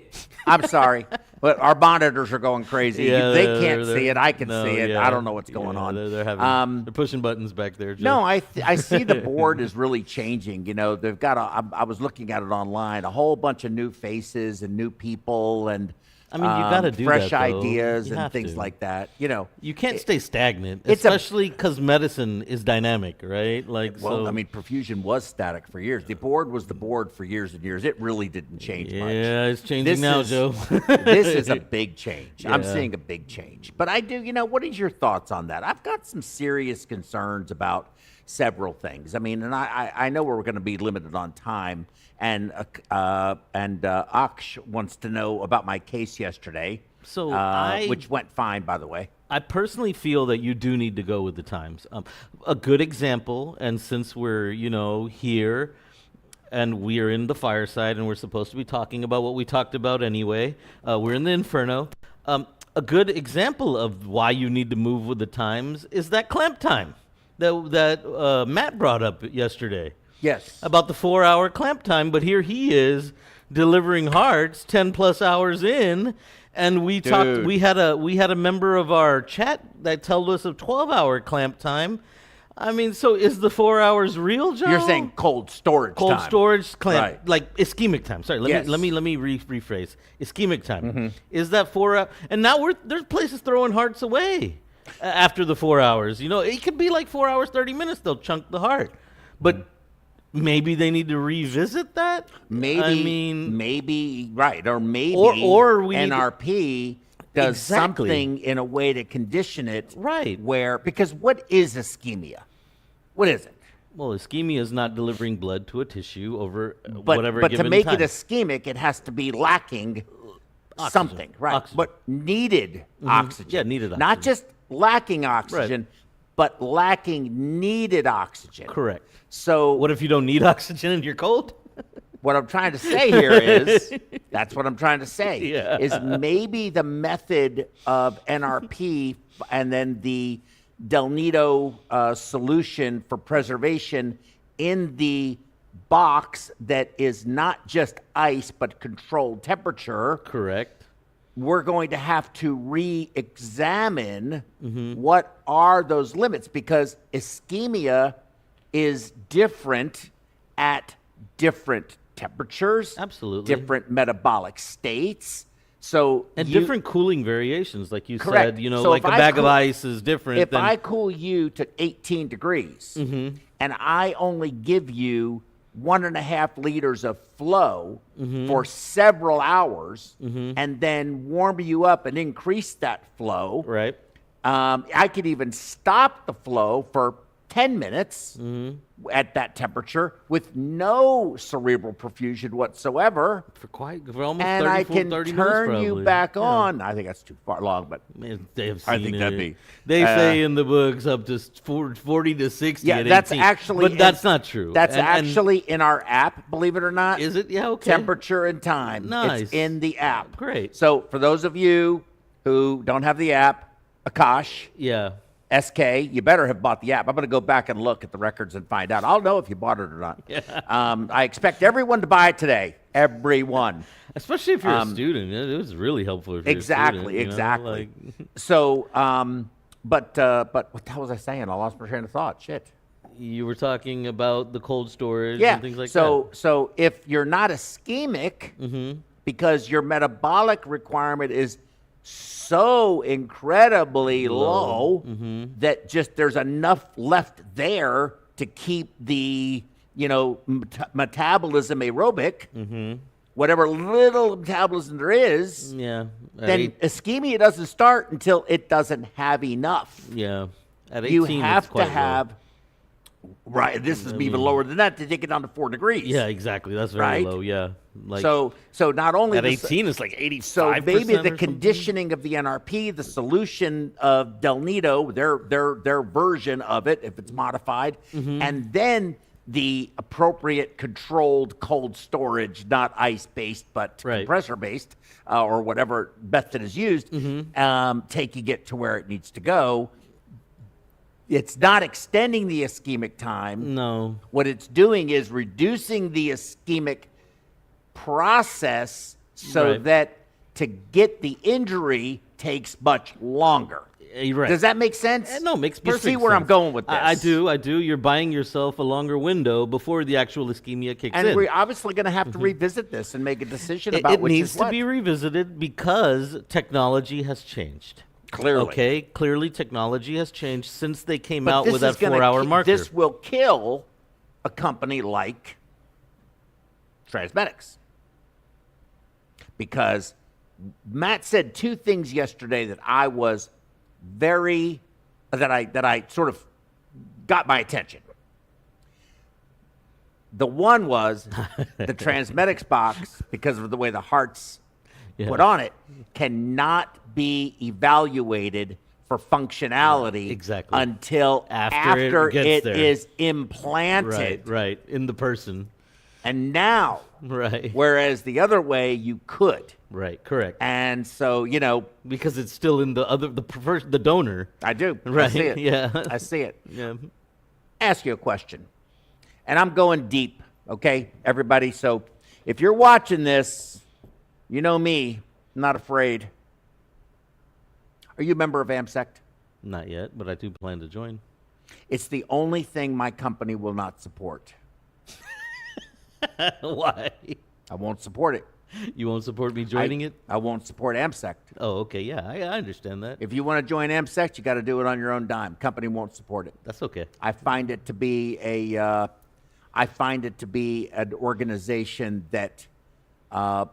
I'm sorry. But our monitors are going crazy. They can't see it. I can see it. I don't know what's going on. They're pushing buttons back there, Joe. No, I see the board is really changing. They've got I was looking at it online, a whole bunch of new faces and new people and you got to do fresh that, ideas and things like that. You can't stay stagnant, especially because medicine is dynamic, right? Perfusion was static for years. The board was the board for years and years. It really didn't change much. Yeah, it's changing now, Joe. This is a big change. I'm seeing a big change. But I do, what is your thoughts on that? I've got some serious concerns about several things. And I know we're going to be limited on time. And Aksh wants to know about my case yesterday, which went fine, by the way. I personally feel that you do need to go with the times. A good example, and since we're here, and we are in the Fireside, and we're supposed to be talking about what we talked about anyway. We're in the Inferno. A good example of why you need to move with the times is that clamp time that Matt brought up yesterday. Yes. About the 4-hour clamp time, but here he is delivering hearts 10+ hours in, and we talked. We had a member of our chat that told us of 12-hour clamp time. So is the 4 hours real, Joe? You're saying cold storage time. Cold storage clamp, like ischemic time. Sorry, let me rephrase. Ischemic time. Mm-hmm. Is that 4 hours? And now there's places throwing hearts away after the 4 hours. It could be like 4 hours 30 minutes. They'll chunk the heart, but. Maybe they need to revisit that. Maybe right, or maybe NRP does something in a way to condition it. Right. Because what is ischemia? What is it? Well, ischemia is not delivering blood to a tissue over whatever given time. But to make it ischemic, it has to be lacking something, right? Oxygen. But needed oxygen. Yeah, needed oxygen. Not just lacking oxygen, but lacking needed oxygen. Correct. So what if you don't need oxygen and you're cold? What I'm trying to say here is, that's what I'm trying to say, is Yeah. maybe the method of NRP and then the Del Nido solution for preservation in the box that is not just ice but controlled temperature, Correct. we're going to have to re-examine what are those limits, because ischemia is different at different temperatures, Absolutely. different metabolic states. So And different cooling variations, like you Correct. said, you know, So like if a I bag of cool- ice is different. if than, I cool you to 18 degrees and I only give you 1.5 liters of flow for several hours and then warm you up and increase that flow, right. I could even stop the flow for 10 minutes at that temperature with no cerebral perfusion whatsoever. For almost And 30, I can 30 minutes turn you probably. back Yeah. on. I think that's too far long, but Man, they have I seen think it. that'd be, They say in the books up to 40 to 60 yeah, at that's 18. actually, But that's not true. That's And actually in our app, believe it or not. Is it? Yeah, okay. Temperature and time. Nice. It's in the app. Great. So for those of you who don't have the app, Akash, Yeah. SK, you better have bought the app. I'm going to go back and look at the records and find out. I'll know if you bought it or not. Yeah. I expect everyone to buy it today. Everyone. Especially if you're a student. It was really helpful if you're Exactly, a student. exactly. Like, So, but what the hell was I saying? I lost my train of thought. Shit. you were talking about the cold storage Yeah. and things like So if you're not ischemic, because your metabolic requirement is so incredibly low, that just there's enough left there to keep the metabolism aerobic, whatever little metabolism there is. that. Yeah. At Then ischemia doesn't start until it doesn't have enough. yeah. At 18, You it's have to quite low. have right. This is even lower than that to take it down to 4 degrees. Yeah, exactly. That's very Right? low. Yeah. Like So not only at the- 18, it's like 85%. so maybe or the something. conditioning of the NRP, the solution of Del Nido, their version of it, if it's modified, and then the appropriate controlled cold storage, not ice-based, but Right. compressor-based, or whatever method is used, taking it to where it needs to go. It's not extending the ischemic time. No. What it's doing is reducing the ischemic process so Right. that to get the injury takes much longer. You're right. Does that make sense? No, it makes You perfect see where I'm sense. going with this? I do. You're buying yourself a longer window before the actual ischemia kicks And in. we're obviously going to have to revisit this and make a decision It, about it which needs is to what. be revisited because technology has changed. Clearly. Okay, clearly technology has changed since they came But out this with that is gonna 4-hour marker. This will kill a company like Transmedics. Because Matt said two things yesterday that I was that I sort of got my attention. The one was the Transmedics box, because of the way the heart's put on it, cannot be evaluated for functionality Exactly. until After it gets it there. is implanted. Right, in the person. And now, Right. whereas the other way you could. Right, correct. And so, Because it's still in the donor. I do. Right. I see it. Yeah. I see it. Yeah. Ask you a question. And I'm going deep, okay, everybody? So if you're watching this, you know me, I'm not afraid. Are you a member of AMSECT? Not yet, but I do plan to join. It's the only thing my company will not support. Why? I won't support it. You won't support me joining it? I won't support AMSECT. Oh, okay. Yeah, I understand that. If you want to join AMSECT, you got to do it on your own dime. Company won't support it. That's okay. I find it to be an organization that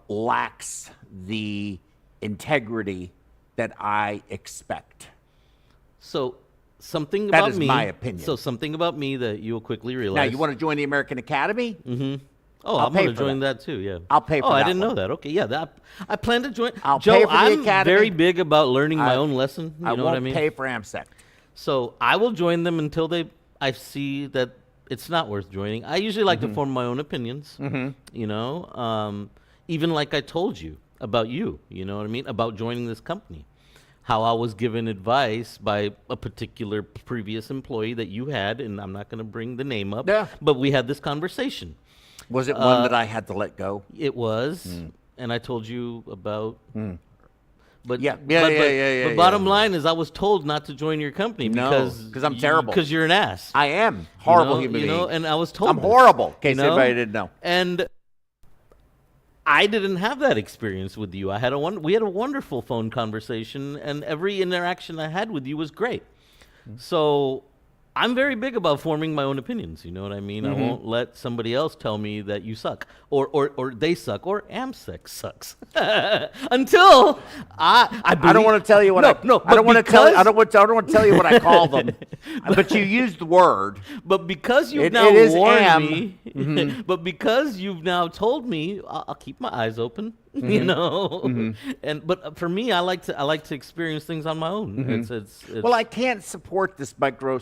lacks the integrity that I expect. So something That about is me. my opinion. So something about me that you'll quickly realize. Now, you want to join the American Academy? Oh, I'll I'm pay going to for join that too. Yeah. I'll pay for Oh, I that didn't know one. that. Okay, yeah. I plan to join. I'll Joe, pay for the I'm academy. very big about learning my I- own lesson. You I know won't what I mean? pay for AMSECT. So I will join them until I see that it's not worth joining. I usually like to form my own opinions. You know, even like I told you about you. You know what I mean about joining this company. how I was given advice by a particular previous employee that you had, and I'm not going to bring the name up, Yeah. but we had this conversation. Was it one that I had to let go? It was, and I told you about. But Yeah. But bottom line is, I was told not to join your company No, because 'cause I'm terrible. Because you're an ass. I am horrible you human know, being. and I was told I'm this, horrible. In case you know? anybody didn't know. And I didn't have that experience with you. We had a wonderful phone conversation, and every interaction I had with you was great. So I'm very big about forming my own opinions. You know what I mean? I won't let somebody else tell me that you suck, or they suck, or AmSec sucks. Until I don't want to tell you what I don't want to tell you what I call them. But you used the word. But because you've It now is warned me, but because you've now told me, I'll keep my eyes open. You know, but for me, I like to experience things on my own. It's Well, I can't support this micro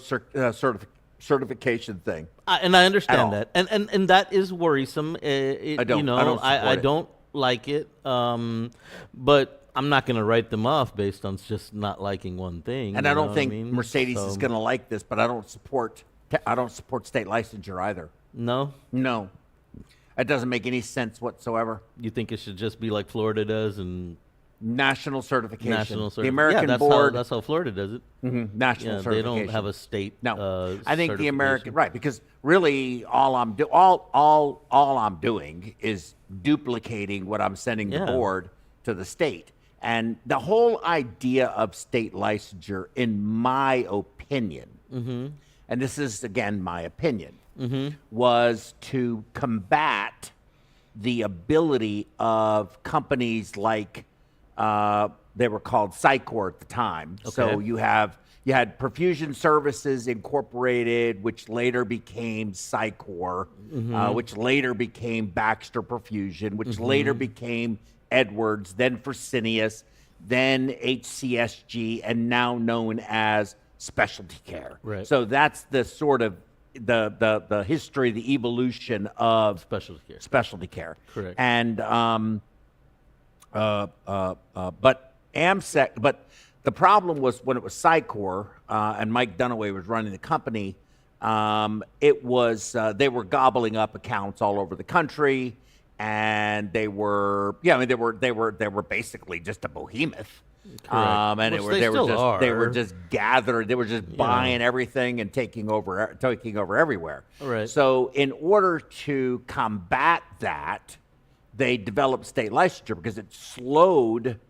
certification thing. And I understand all. that, and that is worrisome. I don't. You know, I don't support I it. don't like it. But I'm not going to write them off based on just not liking one thing. And you I know don't what think mean? Mercedes So, is going to like this, but I don't support state licensure either. No, No, it doesn't make any sense whatsoever. you think it should just be like Florida does and National certification. national The American yeah, board. That's how Florida does it. National Yeah, they certification. don't have a state. No, I think the American certification. right because really all I'm doing is duplicating what I'm sending the Yeah. board to the state, and the whole idea of state licensure, in my opinion, and this is again my opinion, was to combat the ability of companies like they were called Psycor at the time. So Okay. you had Perfusion Services Incorporated, which later became Psycor, which later became Baxter Perfusion, which later became Edwards, then Fresenius, then HCSG, and now known as Specialty Care. Right. So that's the sort of the history, the evolution of Specialty care. care. Correct. And but AmSec, but the problem was when it was Psycor and Mike Dunaway was running the company. It was they were gobbling up accounts all over the country, and they were they were basically just a behemoth. And Which they they still were are. just gathering, they were just buying everything and taking over everywhere. Right. So in order to combat that, they developed state licensure because it slowed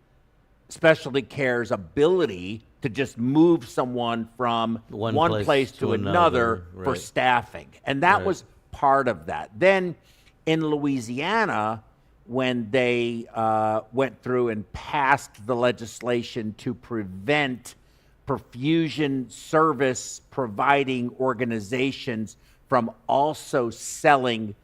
specialty care's ability to just move someone from one place to another for right. staffing. And that Right. was part of that. Then in Louisiana, when they went through and passed the legislation to prevent perfusion service providing organizations from also selling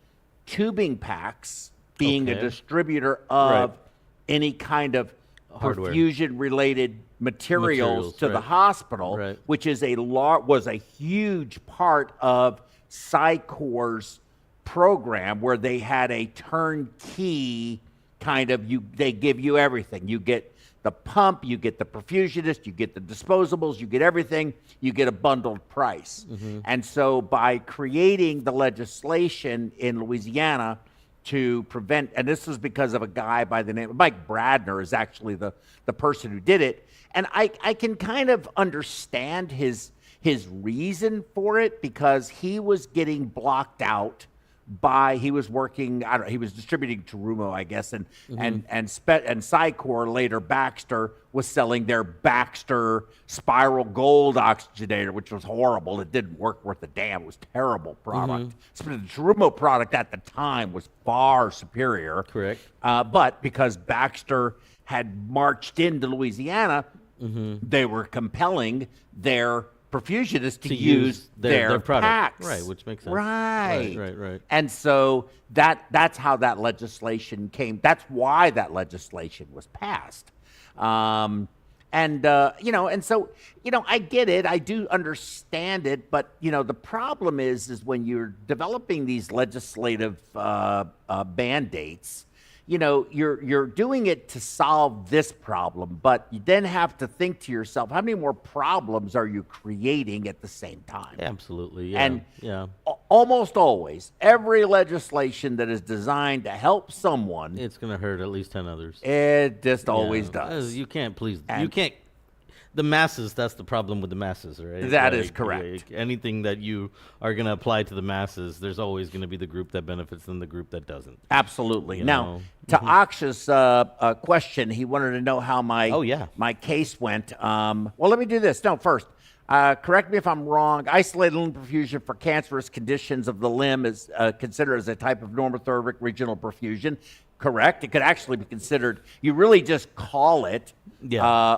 tubing packs, being a Okay. distributor of Right. any kind of Hardware. perfusion related materials to the right. hospital, Right. which is was a huge part of Psycor's program, where they had a turnkey kind of they give you everything. You get the pump, you get the perfusionist, you get the disposables, you get everything, you get a bundled price. And so by creating the legislation in Louisiana to prevent, and this was because of a guy by the name of Mike Bradner is actually the person who did it. And I can kind of understand his reason for it, because he was getting blocked out he was working, I don't know, he was distributing Terumo, I guess, and Psycor, later Baxter, was selling their Baxter Spiral Gold oxygenator, which was horrible. It didn't work worth a damn. It was a terrible product. So the Terumo product at the time was far superior. Correct. But because Baxter had marched into Louisiana, they were compelling their perfusionists to use their product. packs. Right, which makes sense. Right. And so that's how that legislation came. That's why that legislation was passed. And so I get it. I do understand it. But, the problem is when you're developing these legislative mandates, you're doing it to solve this problem, but you then have to think to yourself, how many more problems are you creating at the same time? Absolutely, yeah. And yeah. Almost always, every legislation that is designed to help someone, It's going to hurt at least 10 others. it just always does. You can't please. You can't. The masses, that's the problem with the masses, right? That is correct. Anything that you are going to apply to the masses, there's always going to be the group that benefits and the group that doesn't. Absolutely. Now, to Aksha's question, he wanted to know how my case went. Well, let me do this. No, first, correct me if I'm wrong. Isolated limb perfusion for cancerous conditions of the limb is considered as a type of normothermic regional perfusion. Correct. It could actually be considered, you really just call it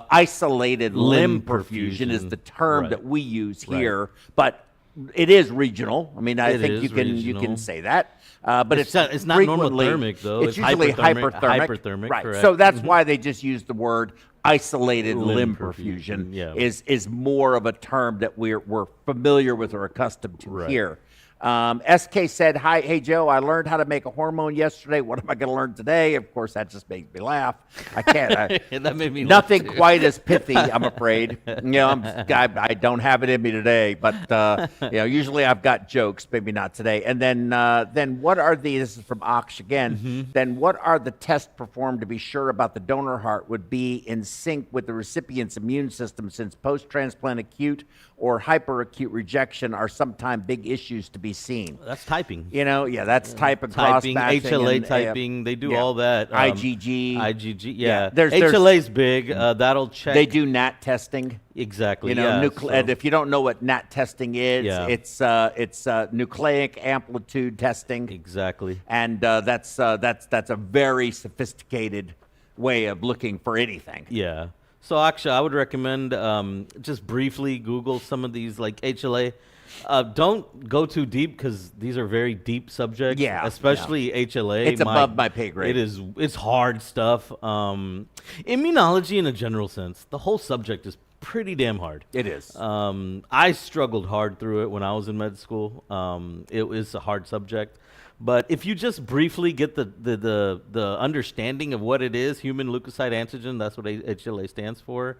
isolated limb perfusion is the term that we use here, but it is regional. I mean, I think you can say that. But it's not normothermic, though. It's usually hyperthermic. Right. Correct. So that's why they just use the word isolated limb perfusion. Is more of a term that we're familiar with or accustomed to here. SK said, hey, Joe, I learned how to make a hormone yesterday. What am I going to learn today? Of course, that just makes me laugh. I can't. That made me nothing quite as pithy, I'm afraid. I don't have it in me today, but usually I've got jokes, maybe not today. And then what are this is from Aksh again, then what are the tests performed to be sure about the donor heart would be in sync with the recipient's immune system, since post-transplant acute or hyperacute rejection are sometimes big issues to be seen? That's typing. That's type and typing, cross-matching. HLA typing. They do all that. IgG. Yeah. There's HLA's big. That'll check. They do NAT testing. Exactly. And if you don't know what NAT testing is, it's nucleic amplitude testing. Exactly. And that's a very sophisticated way of looking for anything. Yeah. So actually, I would recommend just briefly Google some of these, like HLA. Don't go too deep because these are very deep subjects. Yeah, especially HLA. It's above my pay grade. It's hard stuff. Immunology, in a general sense, the whole subject is pretty damn hard. It is. I struggled hard through it when I was in med school. It was a hard subject. But if you just briefly get the understanding of what it is, human leukocyte antigen, that's what HLA stands for,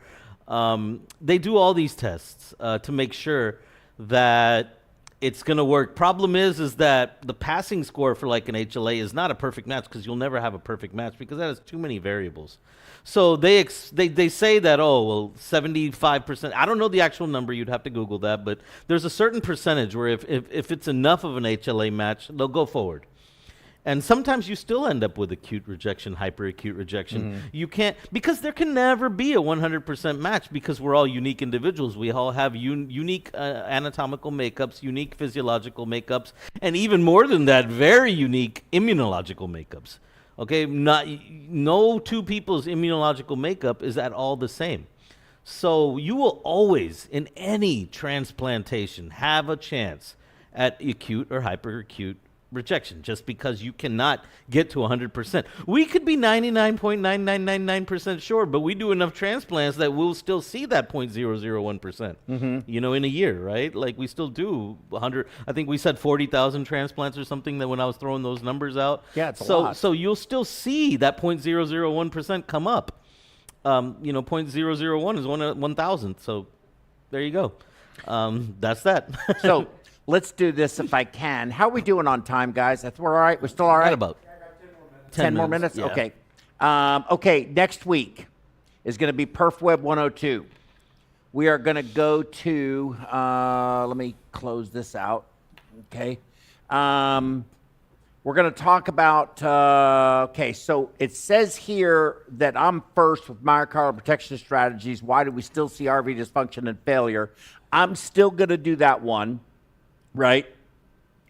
they do all these tests to make sure that it's going to work. Problem is that the passing score for like an HLA is not a perfect match, because you'll never have a perfect match because that has too many variables. So they say that, 75%. I don't know the actual number. You'd have to Google that. But there's a certain percentage where if it's enough of an HLA match, they'll go forward. And sometimes you still end up with acute rejection, hyperacute rejection. You can't, because there can never be a 100% match, because we're all unique individuals. We all have unique anatomical makeups, unique physiological makeups, and even more than that, very unique immunological makeups. Okay, no two people's immunological makeup is at all the same. So you will always, in any transplantation, have a chance at acute or hyperacute rejection, just because you cannot get to 100%. We could be 99.9999% sure, but we do enough transplants that we'll still see that 0.001%, in a year, right? Like we still do 100, I think we said 40,000 transplants or something that when I was throwing those numbers out. Yeah, it's a lot. So you'll still see that 0.001% come up. 0.001 is 1,000. So there you go. That's that. So let's do this if I can. How are we doing on time, guys? We're all right? We're still all right? About 10 more minutes? Yeah. Okay. Okay, next week is going to be PerfWeb 102. We are going to go to, let me close this out. Okay. We're going to talk about, so it says here that I'm first with myocardial protection strategies. Why do we still see RV dysfunction and failure? I'm still going to do that one. Right?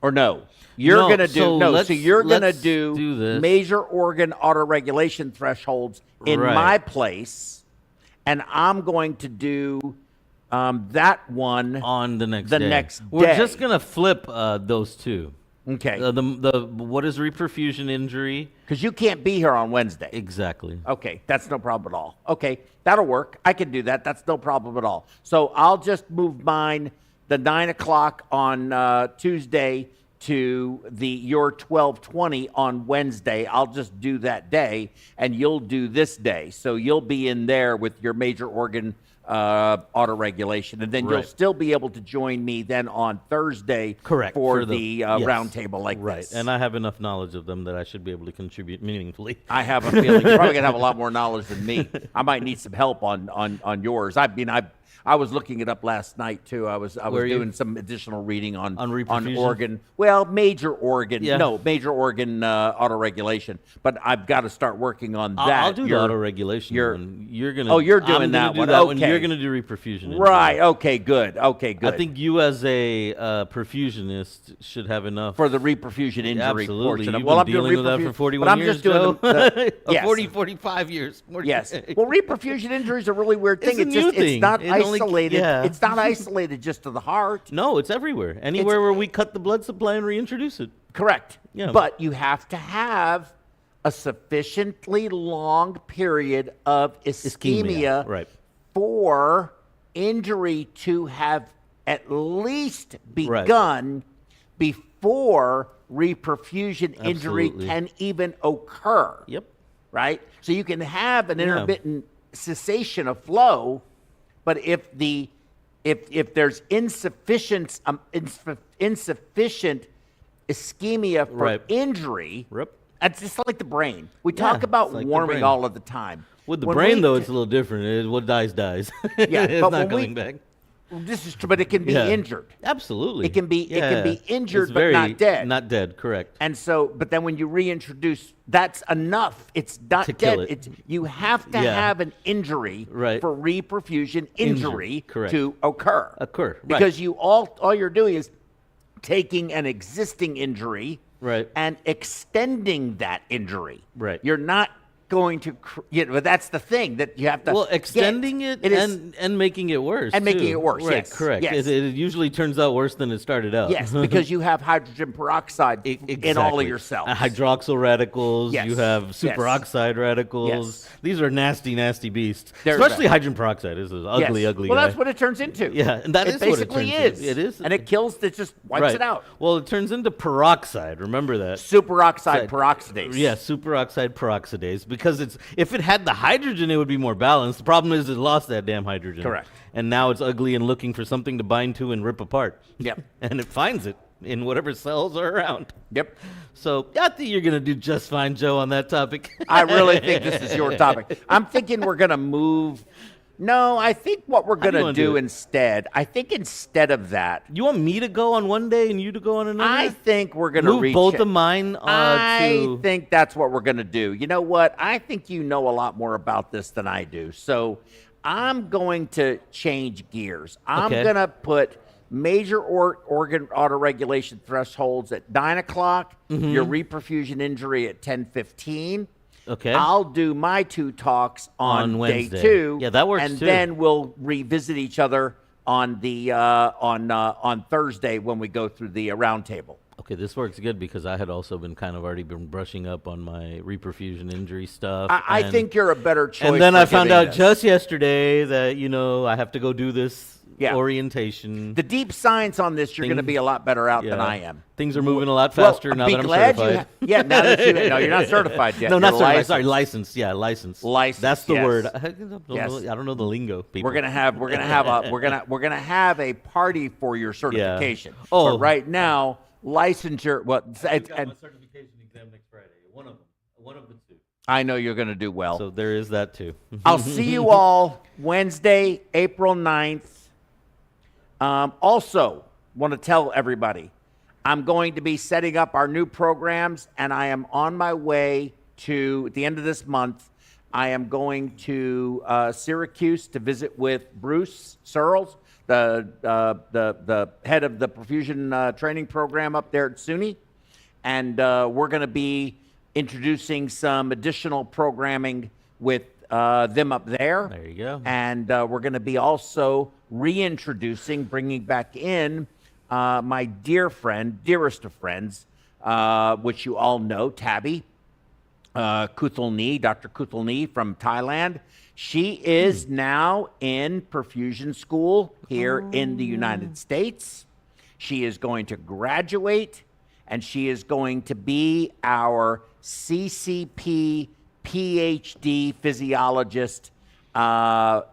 Or no? You're going to do So you're going to do major organ autoregulation thresholds in my place, and I'm going to do that one on the next day. We're just going to flip those two. Okay. What is reperfusion injury? Because you can't be here on Wednesday. Exactly. Okay, that's no problem at all. Okay, that'll work. I can do that. That's no problem at all. So I'll just move mine the 9 o'clock on Tuesday to your 1220 on Wednesday. I'll just do that day, and you'll do this day. So you'll be in there with your major organ autoregulation, and then you'll still be able to join me then on Thursday for the roundtable like this. And I have enough knowledge of them that I should be able to contribute meaningfully. I have a feeling you're probably going to have a lot more knowledge than me. I might need some help on yours. I was looking it up last night too. I was doing some additional reading on organ. Well, major organ. Yeah. No, major organ autoregulation. But I've got to start working on that. I'll do the autoregulation one. You're gonna. Oh, you're doing that one. Okay. You're gonna do reperfusion. Right. Okay. Good. Okay. Good. I think you, as a perfusionist, should have enough for the reperfusion injury portion. You've been dealing with that for 41 years. But I'm just doing 40, 45 years. Yes. Well, reperfusion injury is a really weird thing. It's not isolated. It's not isolated just to the heart. No, it's everywhere. Anywhere where we cut the blood supply and reintroduce it. Correct. Yeah. But you have to have a sufficiently long period of ischemia for injury to have at least begun before reperfusion injury can even occur. Yep. Right? So you can have an intermittent cessation of flow, but if there's insufficient ischemia for injury, it's just like the brain. We talk about warming all of the time. With the brain, though, it's a little different. What dies. Yeah, it's not coming back. This is true, but it can be injured. Absolutely. It can be injured, but not dead. Not dead, correct. And so, but then when you reintroduce, that's enough. It's not to dead. Kill it. You have to have an injury for reperfusion injury to occur. Because all you're doing is taking an existing injury and extending that injury. Right. You're not going to, but that's the thing that you have to. Well, extending it and making it worse. And making it worse, yes. Correct. Yes. It usually turns out worse than it started out. Yes, because you have hydrogen peroxide in all of your cells. Hydroxyl radicals, you have superoxide radicals. Yes. These are nasty, nasty beasts. Especially hydrogen peroxide. This is ugly, ugly Well, guy. that's what it turns into. Yeah, and that is what it basically turns into. It is. And it kills, it just wipes it out. Well, it turns into peroxide. Remember that. Superoxide peroxidase. Yeah, superoxide peroxidase. Because if it had the hydrogen, it would be more balanced. The problem is it lost that damn hydrogen. Correct. And now it's ugly and looking for something to bind to and rip apart. Yep. And it finds it in whatever cells are around. Yep. So I think you're going to do just fine, Joe, on that topic. I really think this is your topic. I'm thinking we're going to move. No, I think what we're going to do instead, instead of that. You want me to go on one day and you to go on another? I think we're going to move both of mine I think that's what we're going to do. You know what? I think you know a lot more about this than I do. So I'm going to change gears. I'm going to put major organ autoregulation thresholds at 9 o'clock, your reperfusion injury at 10:15. Okay. I'll do my 2 talks on Wednesday. Day 2. Yeah, that works and too. And then we'll revisit each other on the on Thursday when we go through the roundtable. Okay, this works good because I had also been already brushing up on my reperfusion injury stuff. I think you're a better choice. And then I found out just yesterday that I have to go do this orientation. The deep science on this, you're going to be a lot better out than I am. Things are moving a lot faster now that I'm certified. Now that no, you're not certified yet. No, not certified. Sorry, licensed. Yeah, licensed. Licensed. That's the word. I don't know the lingo. People. We're gonna have a party for your certification. Yeah. Oh, but right now, licensure. Well, I got my certification exam next Friday. One of the 2. I know you're going to do well. So there is that too. I'll see you all Wednesday, April 9th. Also, want to tell everybody, I'm going to be setting up our new programs, and I am on my way to, at the end of this month, I am going to Syracuse to visit with Bruce Searles, the head of the perfusion training program up there at SUNY. And we're going to be introducing some additional programming with them up there. There you go. And we're going to be also reintroducing, bringing back in my dear friend, dearest of friends, which you all know, Tabby Kuthulni, Dr. Kuthulni from Thailand. She is now in perfusion school here in the United States. She is going to graduate and she is going to be our CCP PhD physiologist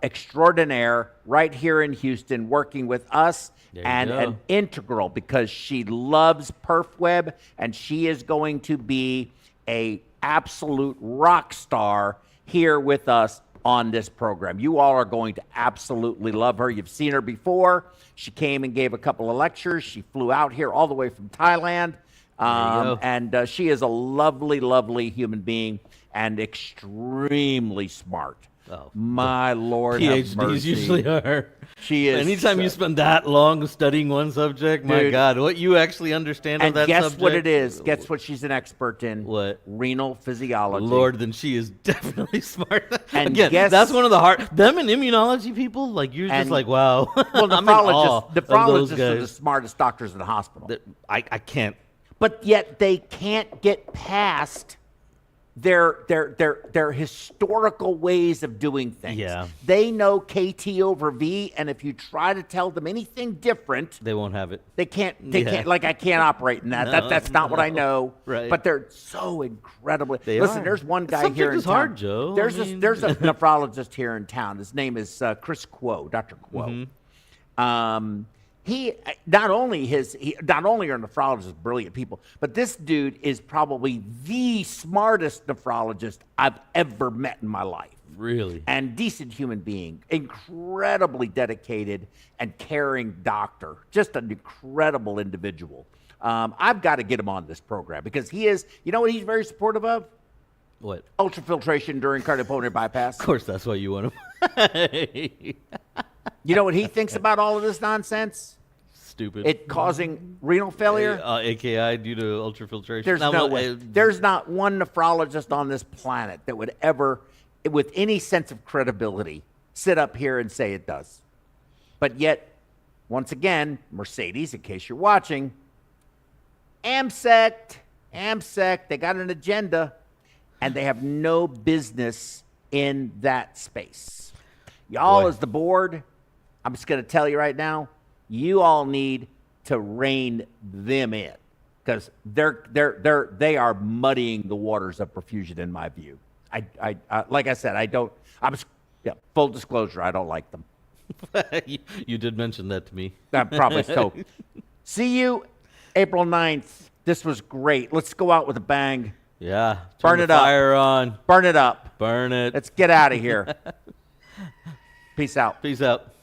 extraordinaire right here in Houston, working with us, and an integral, because she loves PerfWeb, and she is going to be a absolute rock star here with us on this program. You all are going to absolutely love her. You've seen her before. She came and gave a couple of lectures. She flew out here all the way from Thailand. And she is a lovely, lovely human being and extremely smart. Oh, my Lord, have PhDs mercy. usually are. She is. Anytime you spend that long studying one subject, my Dude. God, what you actually understand of that guess subject. what it is? Guess what she's an expert in? What? Renal physiology. Lord, then she is definitely smart. And again, guess- that's one of the hard. Them and immunology people, like you're just And- like, wow. Well, I'm in awe of those nephrologists are the guys. smartest doctors in the hospital. I can't. But yet they can't get past their historical ways of doing things. Yeah. They know KT over V, and if you try to tell them anything different, They won't have it. they can't. Like, I can't operate in that. That's not what I know. Right. But they're so incredibly. They Listen, are. there's one The guy subject here in is town. hard, Joe. There's I a mean- there's a nephrologist here in town. His name is Chris Quo, Dr. Quo. He not only are nephrologists brilliant people, but this dude is probably the smartest nephrologist I've ever met in my life. Really? And decent human being, incredibly dedicated and caring doctor, just an incredible individual. I've got to get him on this program because he is, you know what he's very supportive of? What? Ultrafiltration during cardiopulmonary bypass. Of course, that's why you want him. You know what he thinks about all of this nonsense? Stupid. It causing renal failure? AKI due to ultrafiltration. There's Now, no what- way. There's not one nephrologist on this planet that would ever, with any sense of credibility, sit up here and say it does. But yet, once again, Mercedes, in case you're watching, AMSEC, they got an agenda, and they have no business in that space. Y'all, Boy. as the board, I'm just going to tell you right now, you all need to rein them in because they are muddying the waters of perfusion, in my view. I like I said, full disclosure, I don't like them. you did mention that to me. Probably so. See you April 9th. This was great. Let's go out with a bang. Yeah. Burn Turn it the up. fire on. Burn it up. Burn it. Let's get out of here. Peace out. Peace out.